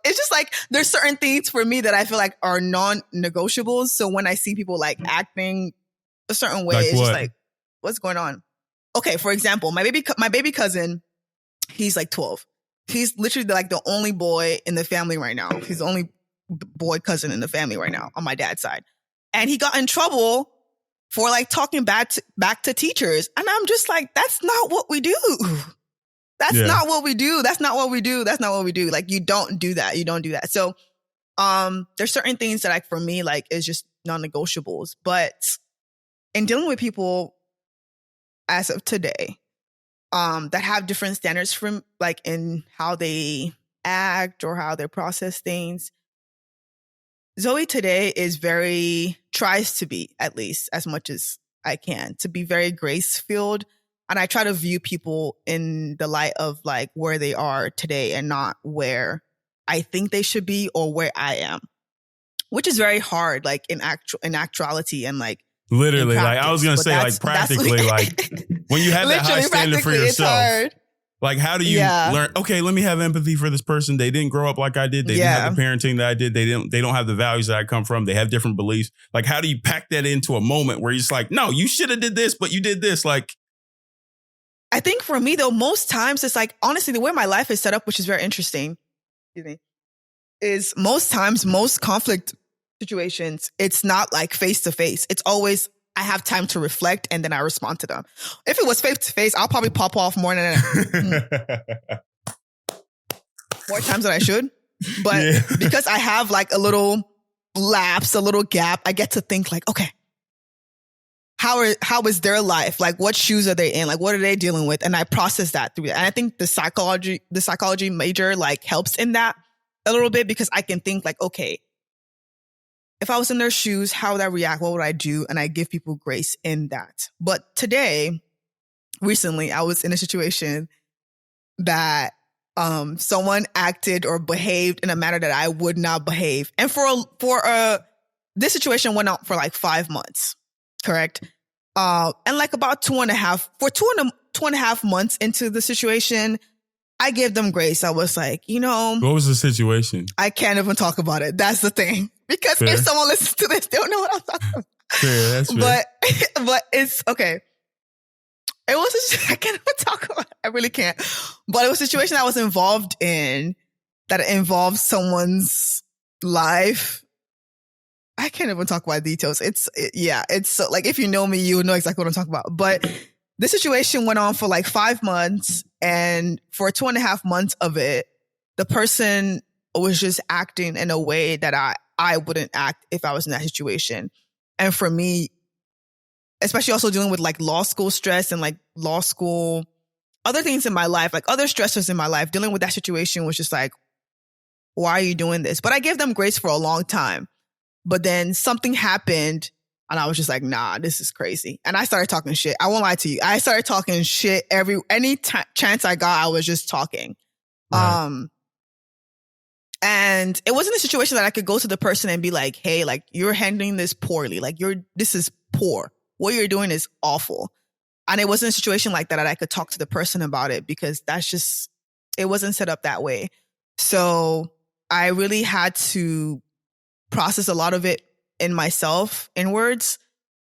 Speaker 2: it's just like there's certain things for me that I feel like are non-negotiables. So when I see people like acting a certain way, it's just like, what's going on? Okay, for example, my baby cousin, he's like 12. He's literally like the only boy in the family right now. He's the only boy cousin in the family right now on my dad's side, and he got in trouble for like talking back to teachers. And I'm just like, that's not what we do. That's not what we do. That's not what we do. That's not what we do. Like, you don't do that. You don't do that. So, there's certain things that like, for me, like is just non-negotiables, but in dealing with people as of today, that have different standards from like in how they act or how they process things, Zoe today tries to be, at least as much as I can, to be very grace-filled. And I try to view people in the light of like where they are today and not where I think they should be or where I am, which is very hard, like in actuality and like
Speaker 1: literally, like I was going to say like practically, like when you have that high standard for yourself. Like, how do you learn? Okay, let me have empathy for this person. They didn't grow up like I did. They didn't have the parenting that I did. They don't have the values that I come from. They have different beliefs. Like, how do you pack that into a moment where you're just like, no, you should have did this, but you did this? Like,
Speaker 2: I think for me though, most times it's like, honestly, the way my life is set up, which is very interesting, is most times, most conflict situations, it's not like face to face. It's always, I have time to reflect and then I respond to them. If it was face to face, I'll probably pop off more times than I should. But because I have like a little lapse, a little gap, I get to think like, okay, how is their life? Like, what shoes are they in? Like, what are they dealing with? And I process that through that. And I think the psychology major like helps in that a little bit because I can think like, okay, if I was in their shoes, how would I react? What would I do? And I give people grace in that. But recently, I was in a situation that someone acted or behaved in a manner that I would not behave. And this situation went on for like 5 months, correct? And like about 2.5 months into the situation, I gave them grace. I was like, what
Speaker 1: was the situation?
Speaker 2: I can't even talk about it. That's the thing. Because if someone listens to this, they'll know what I'm talking about.
Speaker 1: Fair, that's fair.
Speaker 2: But it's okay. It was I can't even talk about it. I really can't. But it was a situation I was involved in that involved someone's life. I can't even talk about details. It's so, like, if you know me, you would know exactly what I'm talking about. But this situation went on for like 5 months, and for 2.5 months of it, the person was just acting in a way that I wouldn't act if I was in that situation. And for me, especially also dealing with like law school stress and like law school, other things in my life, like other stressors in my life, dealing with that situation was just like, why are you doing this? But I gave them grace for a long time. But then something happened and I was just like, nah, this is crazy. And I started talking shit. I won't lie to you. I started talking shit any chance I got, I was just talking. Right. And it wasn't a situation that I could go to the person and be like, hey, like, you're handling this poorly. Like, this is poor. What you're doing is awful. And it wasn't a situation like that I could talk to the person about it because it wasn't set up that way. So I really had to process a lot of it in myself, inwards.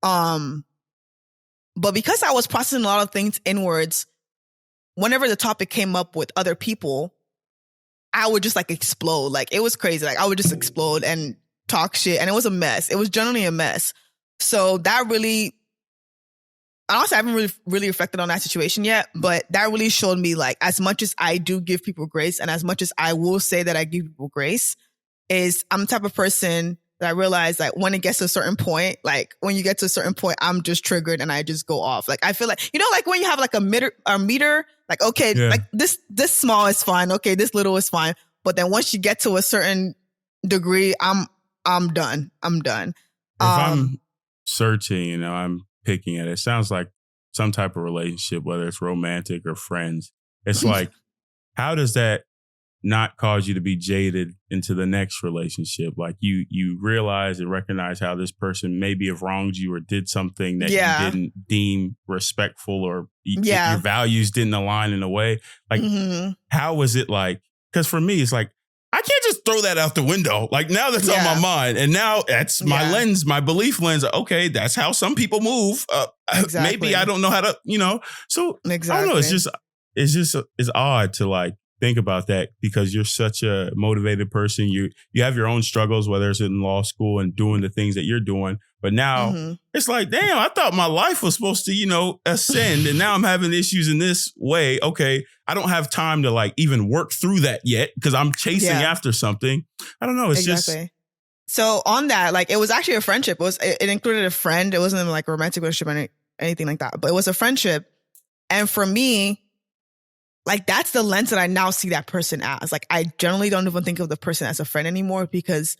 Speaker 2: But because I was processing a lot of things inwards, whenever the topic came up with other people, I would just like explode. Like, it was crazy. Like, I would just explode and talk shit. And it was a mess. It was generally a mess. So that really, honestly, I haven't really reflected on that situation yet, but that really showed me, like, as much as I do give people grace and as much as I will say that I give people grace, is I'm the type of person that I realize, like, when it gets to a certain point, like, when you get to a certain point, I'm just triggered and I just go off. Like, I feel like, like when you have like a meter, like, okay, like this small is fine. Okay, this little is fine. But then once you get to a certain degree, I'm done. I'm done.
Speaker 1: If I'm searching, I'm picking at it. It sounds like some type of relationship, whether it's romantic or friends. It's like, how does that not cause you to be jaded into the next relationship? Like, you realize and recognize how this person maybe have wronged you or did something that you didn't deem respectful, or your values didn't align in a way. Like, how was it like? Because for me, it's like, I can't just throw that out the window. Like, now that's on my mind. And now that's my lens, my belief lens. Okay, that's how some people move. Exactly. Maybe I don't know how to, So exactly. I don't know. It's odd to like think about that, because you're such a motivated person. You have your own struggles, whether it's in law school and doing the things that you're doing. But now it's like, damn, I thought my life was supposed to, ascend. And now I'm having issues in this way. Okay, I don't have time to like even work through that yet because I'm chasing after something. I don't know. It's just.
Speaker 2: So on that, like, it was actually a friendship. It included a friend. It wasn't like a romantic relationship or anything like that, but it was a friendship. And for me, like, that's the lens that I now see that person as. Like, I generally don't even think of the person as a friend anymore, because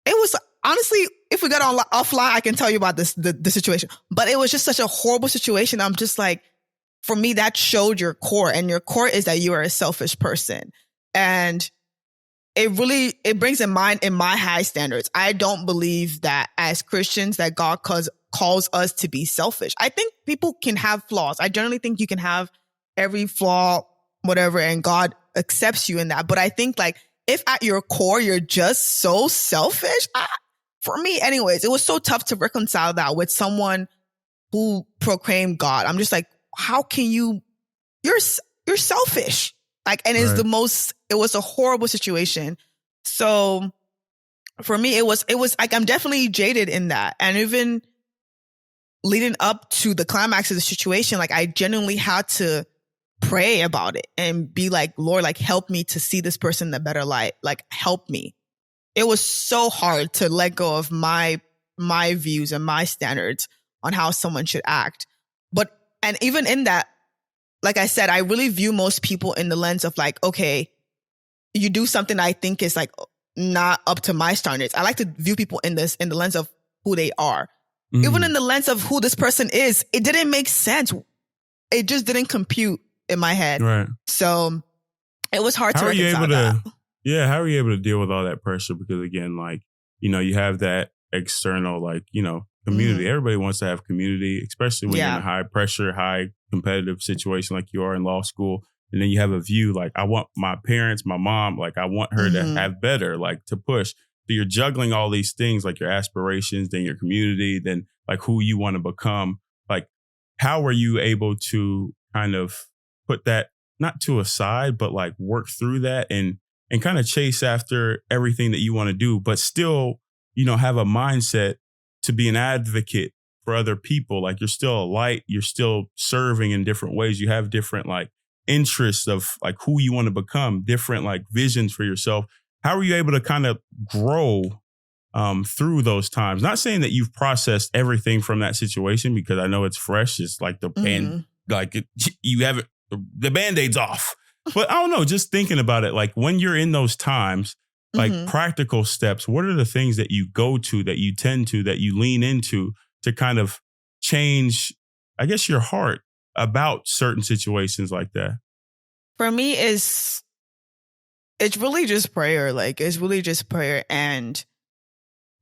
Speaker 2: it was, honestly, if we got on offline, I can tell you about the situation. But it was just such a horrible situation. I'm just like, for me, that showed your core. And your core is that you are a selfish person. And it brings in mind in my high standards. I don't believe that as Christians that God calls us to be selfish. I think people can have flaws. I generally think you can have every flaw, whatever, and God accepts you in that. But I think, like, if at your core you're just so selfish, for me anyways, it was so tough to reconcile that with someone who proclaimed God. I'm just like, how can you're selfish. Like, and it's it was a horrible situation. So for me, it was like, I'm definitely jaded in that. And even leading up to the climax of the situation, like, I genuinely had to pray about it and be like, Lord, like, help me to see this person in a better light. Like, help me. It was so hard to let go of my views and my standards on how someone should act. And even in that, like I said, I really view most people in the lens of like, okay, you do something I think is like not up to my standards. I like to view people in the lens of who they are. Even in the lens of who this person is, it didn't make sense. It just didn't compute in my head. Right. So it was hard to reconcile that.
Speaker 1: Yeah, how are you able to deal with all that pressure? Because again, like, you have that external, like, community. Everybody wants to have community, especially when you're in a high pressure, high competitive situation like you are in law school. And then you have a view like, I want my parents, my mom, like, I want her to have better, like, to push. So you're juggling all these things, like your aspirations, then your community, then like who you want to become. Like, how were you able to kind of put that not to a side, but like work through that and kind of chase after everything that you want to do, but still, have a mindset to be an advocate for other people? Like, you're still a light, you're still serving in different ways. You have different like interests of like who you want to become, different like visions for yourself. How are you able to kind of grow through those times? Not saying that you've processed everything from that situation, because I know it's fresh. It's like the band, like you haven't, the Band-Aid's off. But I don't know, just thinking about it, like when you're in those times, like practical steps, what are the things that you go to, that you tend to, that you lean into to kind of change, I guess, your heart about certain situations like that?
Speaker 2: For me, it's really just prayer. Like, it's really just prayer. And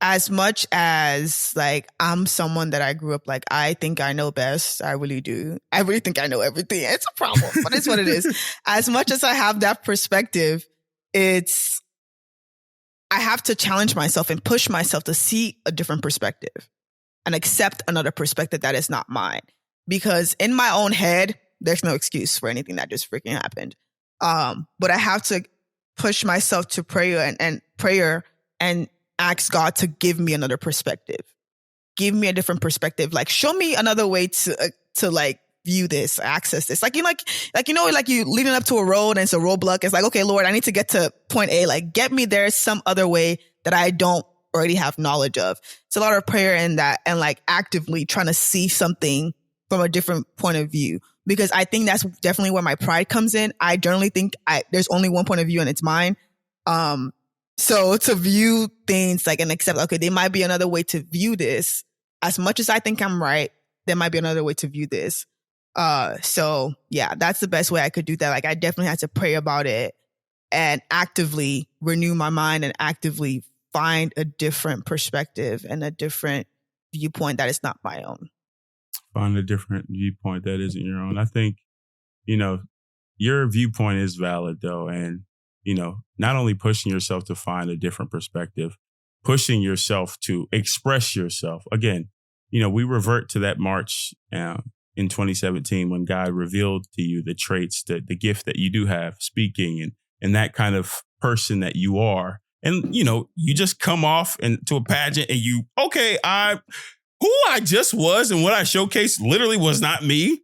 Speaker 2: as much as like I'm someone that I grew up like, I think I know best. I really do. I really think I know everything. It's a problem, but it's what it is. As much as I have that perspective, I have to challenge myself and push myself to see a different perspective and accept another perspective that is not mine. Because in my own head, there's no excuse for anything that just freaking happened. But I have to push myself to prayer and ask God to give me another perspective. Give me a different perspective. Like, show me another way to like view this, access this. Like you leading up to a road and it's a roadblock. It's like, okay, Lord, I need to get to point A. Like, get me there some other way that I don't already have knowledge of. It's a lot of prayer in that, and like actively trying to see something from a different point of view. Because I think that's definitely where my pride comes in. I generally think there's only one point of view and it's mine. So to view things like and accept, okay, there might be another way to view this. As much as I think I'm right, there might be another way to view this. So yeah, that's the best way I could do that. Like, I definitely had to pray about it and actively renew my mind and actively find a different perspective and a different viewpoint that is not my own.
Speaker 1: Find a different viewpoint that isn't your own. I think, your viewpoint is valid though. And, not only pushing yourself to find a different perspective, pushing yourself to express yourself. Again, we revert to that March in 2017 when God revealed to you the traits, the gift that you do have, speaking and that kind of person that you are. And, you just come off into a pageant and who I just was and what I showcased literally was not me.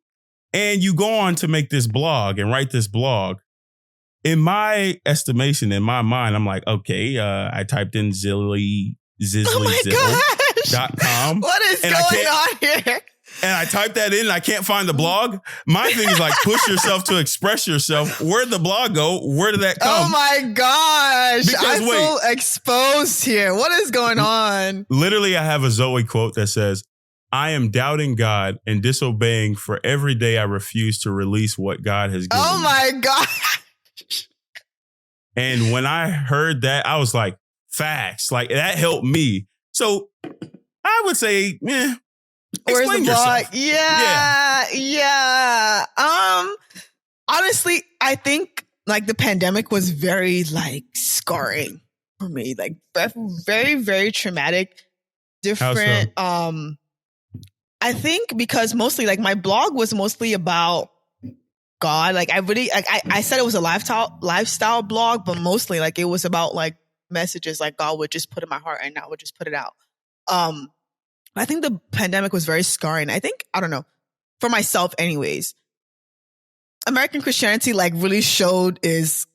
Speaker 1: And you go on to make this blog and write this blog. In my estimation, in my mind, I'm like, okay, I typed in zizzlyzizzly.com.
Speaker 2: What is going on here?
Speaker 1: And I typed that in and I can't find the blog. My thing is like, push yourself to express yourself. Where'd the blog go? Where did that come?
Speaker 2: Oh my gosh. I feel exposed here. What is going on?
Speaker 1: Literally, I have a Zoe quote that says, I am doubting God and disobeying, for every day I refuse to release what God has given me.
Speaker 2: Oh my God.
Speaker 1: And when I heard that, I was like, facts. Like, that helped me. So I would say,
Speaker 2: where's the blog? Yeah. Honestly, I think like the pandemic was very like scarring for me, like very, very traumatic, different.
Speaker 1: How so?
Speaker 2: I think because mostly like my blog was mostly about God. Like I said it was a lifestyle blog, but mostly like it was about like messages like God would just put in my heart and I would just put it out. I think the pandemic was very scarring. I think, I don't know, for myself anyways, American Christianity like really showed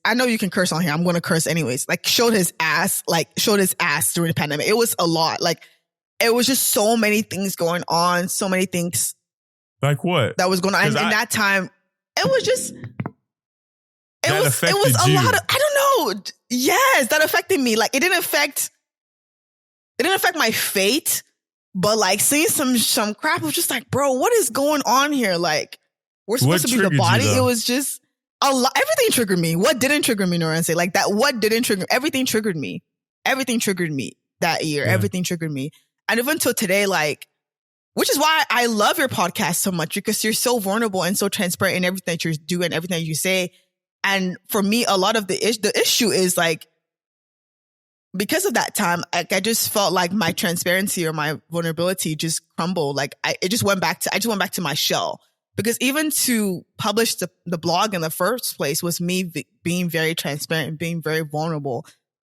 Speaker 2: I know you can curse on here. I'm going to curse anyways. Like showed his ass during the pandemic. It was a lot. Like it was just so many things going on. So many things.
Speaker 1: Like what?
Speaker 2: That was going on. And in that time, it was just, it was a lot of, I don't know. Yes, that affected me. Like it didn't affect my fate, but like seeing some crap was just like, bro, what is going on here? Like we're supposed to be the body. It was just a lot. Everything triggered me. What didn't trigger me, Norense? Like that, what didn't trigger, everything triggered me. Everything triggered me that year. Yeah. Everything triggered me. And even until today, like, which is why I love your podcast so much, because you're so vulnerable and so transparent in everything that you do and everything that you say. And for me, a lot of the issue is like, because of that time, like I just felt like my transparency or my vulnerability just crumbled. Like I just went back to my shell, because even to publish the blog in the first place was me being very transparent and being very vulnerable.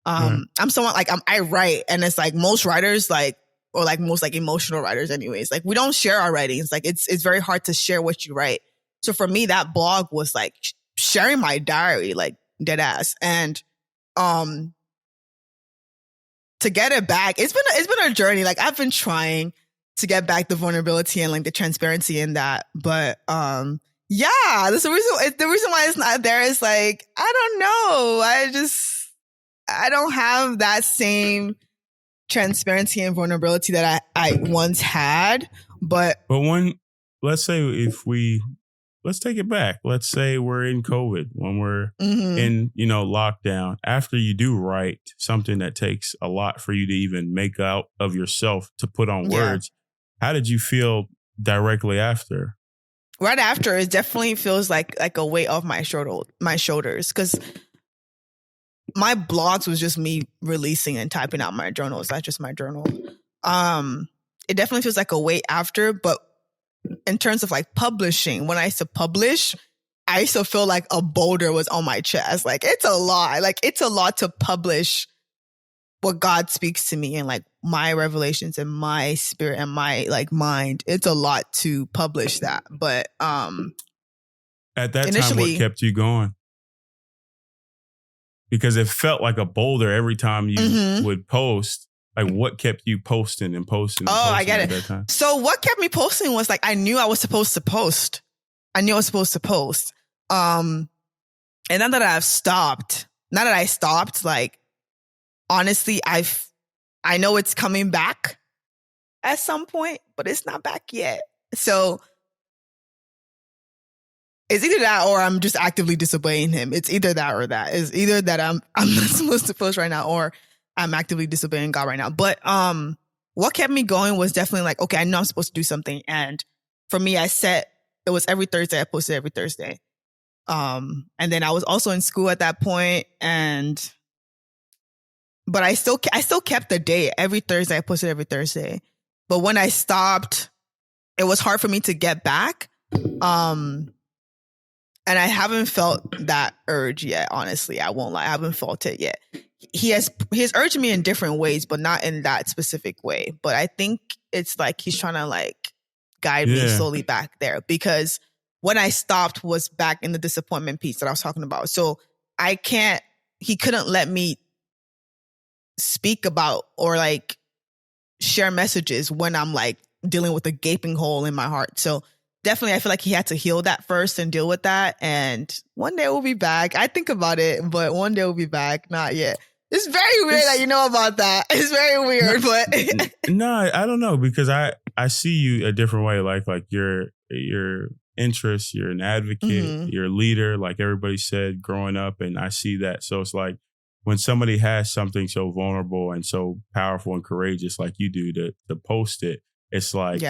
Speaker 2: I'm someone like I write, and it's like most writers or most emotional writers anyways, like we don't share our writings. Like it's very hard to share what you write. So for me, that blog was like sharing my diary, like dead ass. And, to get it back, it's been a journey. Like I've been trying to get back the vulnerability and like the transparency in that. But, Yeah, that's the reason. The reason why it's not there is like, I don't know. I don't have that same transparency and vulnerability that I once had. But
Speaker 1: let's say let's take it back. Let's say we're in COVID, when we're in, lockdown. After you do write something that takes a lot for you to even make out of yourself to put on words, how did you feel directly after?
Speaker 2: Right after, it definitely feels like a weight off my shoulders, because my blogs was just me releasing and typing out my journals. That's just my journal. It definitely feels like a weight after, but in terms of like publishing, when I used to publish, I used to feel like a boulder was on my chest. Like, it's a lot. Like, it's a lot to publish what God speaks to me and like my revelations and my spirit and my like mind. It's a lot to publish that. But
Speaker 1: at that time, what kept you going? Because it felt like a boulder every time you would post. Like, what kept you posting and posting? And posting
Speaker 2: I get it.
Speaker 1: That time?
Speaker 2: So what kept me posting was like, I knew I was supposed to post. And now that I stopped, like, honestly, I know it's coming back at some point, but it's not back yet. So it's either that or I'm just actively disobeying him. It's either that or that. It's either that I'm not supposed to post right now, or I'm actively disobeying God right now. But what kept me going was definitely like, okay, I know I'm supposed to do something. And for me, it was every Thursday. I posted every Thursday. And then I was also in school at that point, but I still kept the day. Every Thursday, I posted every Thursday. But when I stopped, it was hard for me to get back. And I haven't felt that urge yet, honestly. I won't lie. I haven't felt it yet. He has urged me in different ways, but not in that specific way. But I think it's like he's trying to like guide me slowly back there, because when I stopped was back in the disappointment piece that I was talking about. So he couldn't let me speak about or like share messages when I'm like dealing with a gaping hole in my heart. So definitely, I feel like he had to heal that first and deal with that. And one day we'll be back. I think about it, but one day we'll be back. Not yet. It's very weird that you know about that. It's very weird, but
Speaker 1: no, I don't know, because I see you a different way. Like your interests, you're an advocate, you're a leader, like everybody said growing up, and I see that. So it's like when somebody has something so vulnerable and so powerful and courageous like you do to post it, it's like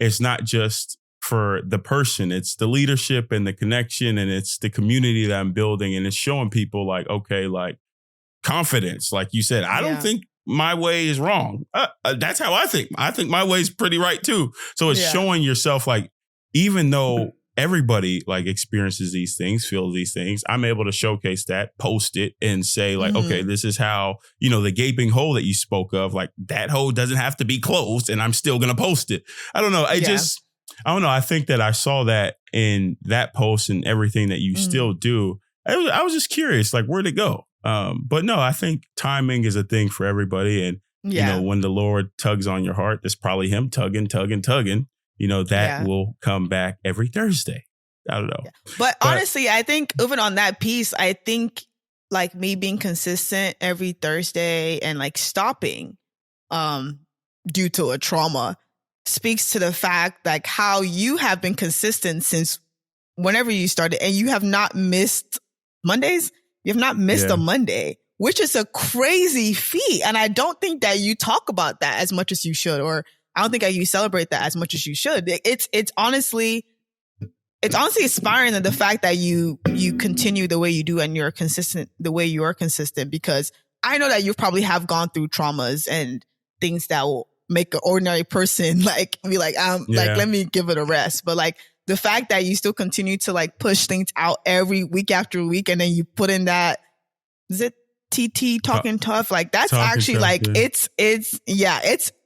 Speaker 1: it's not just for the person, it's the leadership and the connection, and it's the community that I'm building, and it's showing people like, okay, like confidence, like you said, I don't think my way is wrong. That's how I think. I think my way is pretty right too. So it's showing yourself like, even though everybody like experiences these things, feels these things, I'm able to showcase that, post it, and say like, okay, this is how, the gaping hole that you spoke of, like that hole doesn't have to be closed, and I'm still going to post it. I don't know. I don't know. I think that I saw that in that post and everything that you still do. I was just curious, like, where'd it go? But no, I think timing is a thing for everybody. And, when the Lord tugs on your heart, it's probably him tugging. That will come back every Thursday. I don't know. Yeah.
Speaker 2: But honestly, I think even on that piece, I think like me being consistent every Thursday and like stopping due to a trauma speaks to the fact like how you have been consistent since whenever you started, and you have not missed Mondays. You have not missed a Monday, which is a crazy feat. And I don't think that you talk about that as much as you should, or I don't think that you celebrate that as much as you should. It's honestly inspiring, that the fact that you continue the way you do and you're consistent the way you are consistent, because I know that you probably have gone through traumas and things that will make an ordinary person like be like, like, let me give it a rest. But like the fact that you still continue to like push things out every week after week, and then you put in that, is it TT talking tough? Like that's actually tough, like it's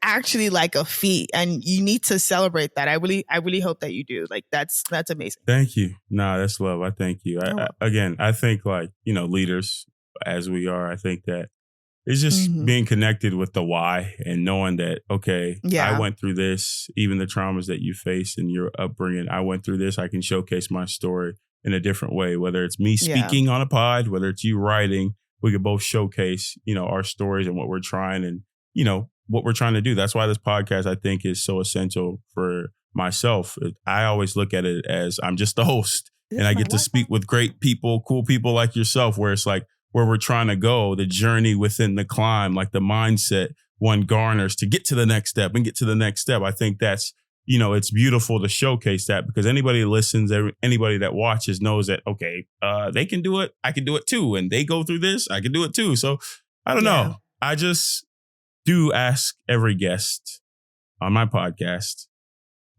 Speaker 2: actually like a feat, and you need to celebrate that. I really hope that you do. Like that's amazing.
Speaker 1: Thank you. Nah, that's love. I thank you. I think like, leaders as we are, I think that it's just being connected with the why and knowing that, okay, I went through this, even the traumas that you faced in your upbringing. I went through this. I can showcase my story in a different way, whether it's me speaking on a pod, whether it's you writing, we could both showcase, our stories and what we're trying and, what we're trying to do. That's why this podcast, I think, is so essential for myself. I always look at it as I'm just the host and I get to speak with great people, cool people like yourself, where it's like where we're trying to go, the journey within the climb, like the mindset one garners to get to the next step and get to the next step. I think that's, it's beautiful to showcase that because anybody that listens, anybody that watches knows that, okay, they can do it. I can do it too. And they go through this. I can do it too. So I don't know. I just do ask every guest on my podcast,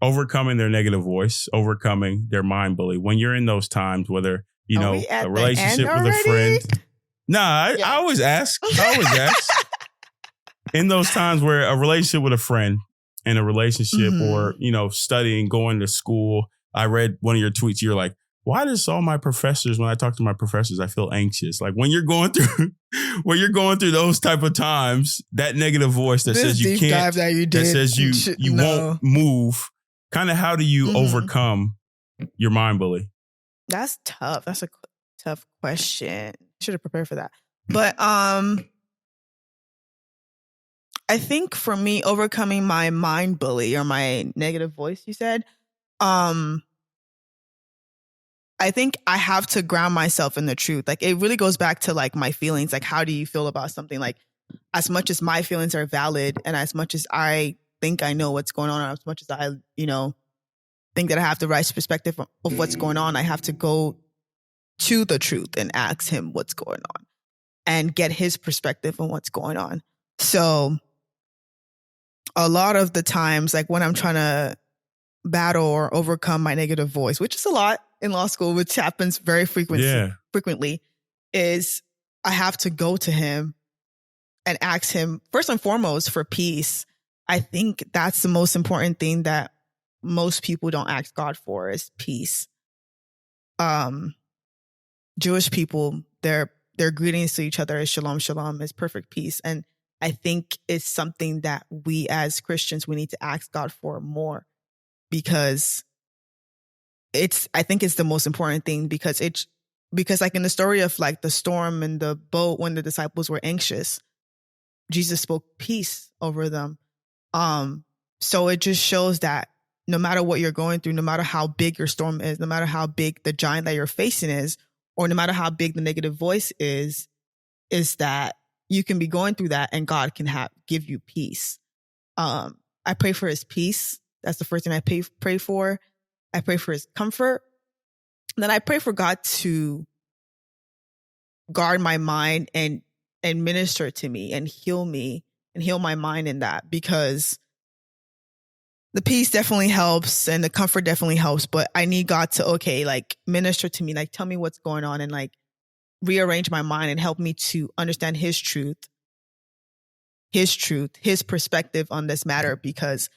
Speaker 1: overcoming their negative voice, overcoming their mind bully. When you're in those times, whether, a relationship with a friend. Nah, I always ask. In those times where a relationship with a friend and a relationship or, studying, going to school. I read one of your tweets. You're like, why does all my professors, when I talk to my professors, I feel anxious? Like when you're going through those type of times, that negative voice that says you can't, that says you won't move. Kind of how do you overcome your mind bully?
Speaker 2: That's tough. That's a tough question. Should have prepared for that. But I think for me, overcoming my mind bully or my negative voice, you said, I think I have to ground myself in the truth. Like it really goes back to like my feelings. Like, how do you feel about something? Like as much as my feelings are valid and as much as I think I know what's going on, or as much as I, think that I have the right perspective of what's going on, I have to go to the truth and ask him what's going on and get his perspective on what's going on. So a lot of the times, like when I'm trying to battle or overcome my negative voice, which is a lot in law school, which happens very frequently, is I have to go to him and ask him first and foremost for peace. I think that's the most important thing that most people don't ask God for is peace. Jewish people, their greetings to each other is shalom, shalom, is perfect peace. And I think it's something that we as Christians, we need to ask God for more because I think it's the most important thing because like in the story of like the storm and the boat, when the disciples were anxious, Jesus spoke peace over them. So it just shows that no matter what you're going through, no matter how big your storm is, no matter how big the giant that you're facing is, or no matter how big the negative voice is that you can be going through that and God can give you peace. I pray for his peace. That's the first thing I pray for. I pray for his comfort. Then I pray for God to guard my mind and minister to me and heal my mind in that, because the peace definitely helps and the comfort definitely helps, but I need God to, like minister to me, like tell me what's going on and like rearrange my mind and help me to understand his truth, his perspective on this matter. Because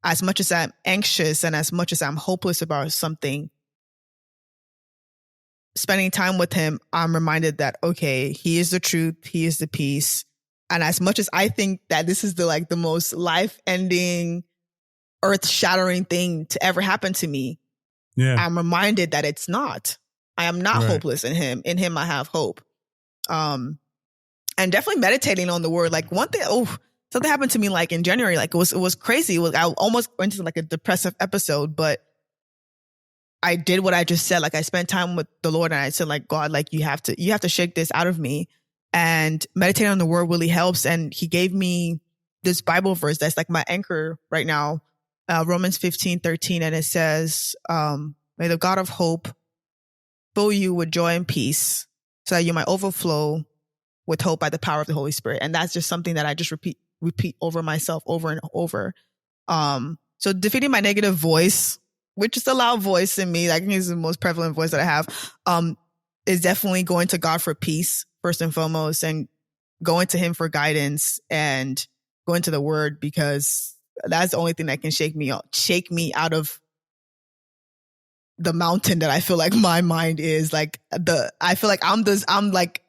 Speaker 2: as much as I'm anxious and as much as I'm hopeless about something, spending time with him, I'm reminded that, okay, he is the truth. He is the peace. And as much as I think that this is the most life-ending, earth-shattering thing to ever happen to me, I'm reminded that it's not. I am not hopeless in him. In him, I have hope. And definitely meditating on the word. Like one thing, something happened to me like in January. Like it was crazy. I almost went into like a depressive episode, but I did what I just said. Like I spent time with the Lord and I said, like, God, like you have to shake this out of me. And meditating on the word really helps. And he gave me this Bible verse that's like my anchor right now, Romans 15:13. And it says, may the God of hope fill you with joy and peace so that you might overflow with hope by the power of the Holy Spirit. And that's just something that I just repeat over myself over and over. So defeating my negative voice, which is a loud voice in me, I think is the most prevalent voice that I have, is definitely going to God for peace, first and foremost, and going to him for guidance and going to the word, because that's the only thing that can shake me out of the mountain that I feel like my mind is. Like I feel like I'm like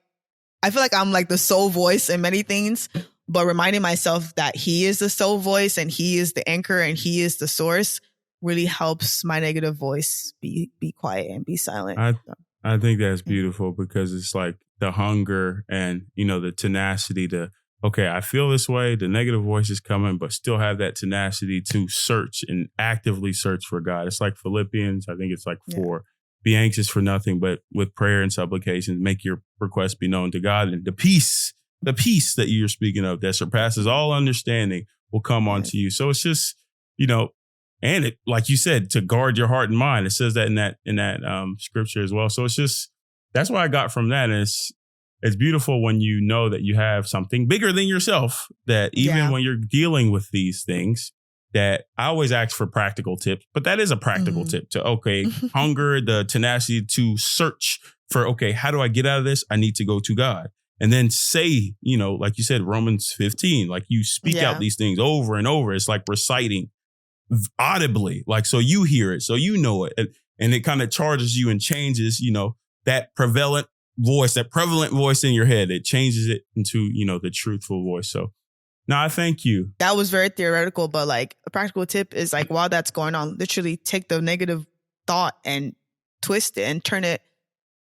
Speaker 2: I feel like I'm like the sole voice in many things, but reminding myself that he is the sole voice and he is the anchor and he is the source really helps my negative voice be quiet and be silent.
Speaker 1: I think that's beautiful because it's like the hunger and, the tenacity to, okay, I feel this way. The negative voice is coming, but still have that tenacity to search and actively search for God. It's like Philippians. I think it's like 4. Be anxious for nothing, but with prayer and supplications, make your requests be known to God. And the peace that you're speaking of that surpasses all understanding will come onto you. So it's just, and it, like you said, to guard your heart and mind. It says that in that scripture as well. So it's just, that's what I got from that. And it's beautiful when you know that you have something bigger than yourself, that even when you're dealing with these things, that I always ask for practical tips, but that is a practical tip to, hunger, the tenacity to search for, how do I get out of this? I need to go to God. And then say, like you said, Romans 15, like you speak out these things over and over. It's like reciting audibly, like, so you hear it, so you know it. And it kind of charges you and changes, that prevalent voice in your head. It changes it into, the truthful voice. So no, I thank you.
Speaker 2: That was very theoretical, but like a practical tip is like, while that's going on, literally take the negative thought and twist it and turn it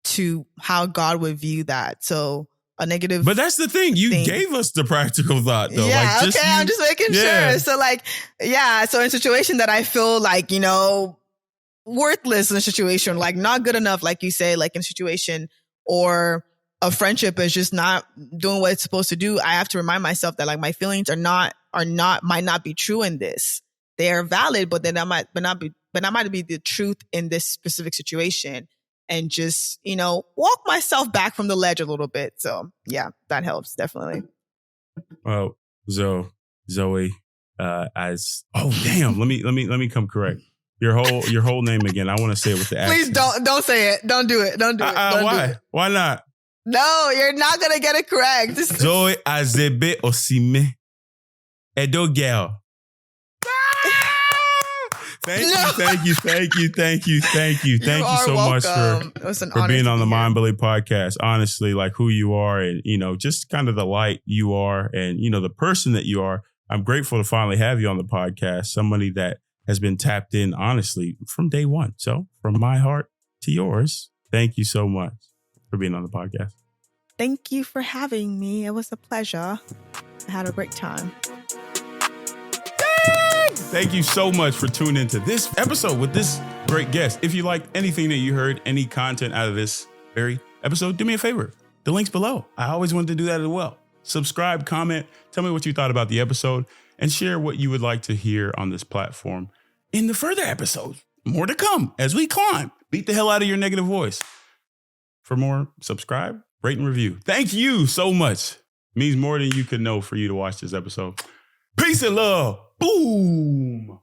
Speaker 2: to how God would view that. So a negative.
Speaker 1: But that's the thing. You gave us the practical thought though.
Speaker 2: Yeah. Like, I'm just making sure. So like, so in a situation that I feel like, worthless in a situation, like not good enough, like you say, like in a situation or a friendship is just not doing what it's supposed to do, I have to remind myself that like my feelings might not be true in this. They are valid, but then that might not be the truth in this specific situation, and just, walk myself back from the ledge a little bit. So yeah, that helps definitely.
Speaker 1: Well, Zoe, let me come correct. Your whole name again. I want to say it with the accent.
Speaker 2: Please don't say it. Don't do it. Don't do it.
Speaker 1: Why?
Speaker 2: Do it.
Speaker 1: Why not?
Speaker 2: No, you're not going to get it correct.
Speaker 1: Zoe Azebe Osime. Edo girl. Thank you so much for being on the Mind Bully podcast. Honestly, like who you are and, just kind of the light you are and, the person that you are. I'm grateful to finally have you on the podcast. Somebody that has been tapped in, honestly, from day one. So from my heart to yours, thank you so much for being on the podcast.
Speaker 2: Thank you for having me. It was a pleasure. I had a great time.
Speaker 1: Thank you so much for tuning into this episode with this great guest. If you liked anything that you heard, any content out of this very episode, do me a favor. The link's below. I always wanted to do that as well. Subscribe, comment, tell me what you thought about the episode, and share what you would like to hear on this platform in the further episodes. More to come as we climb. Beat the hell out of your negative voice. For more, subscribe, rate, and review. Thank you so much. It means more than you could know for you to watch this episode. Peace and love. Boom.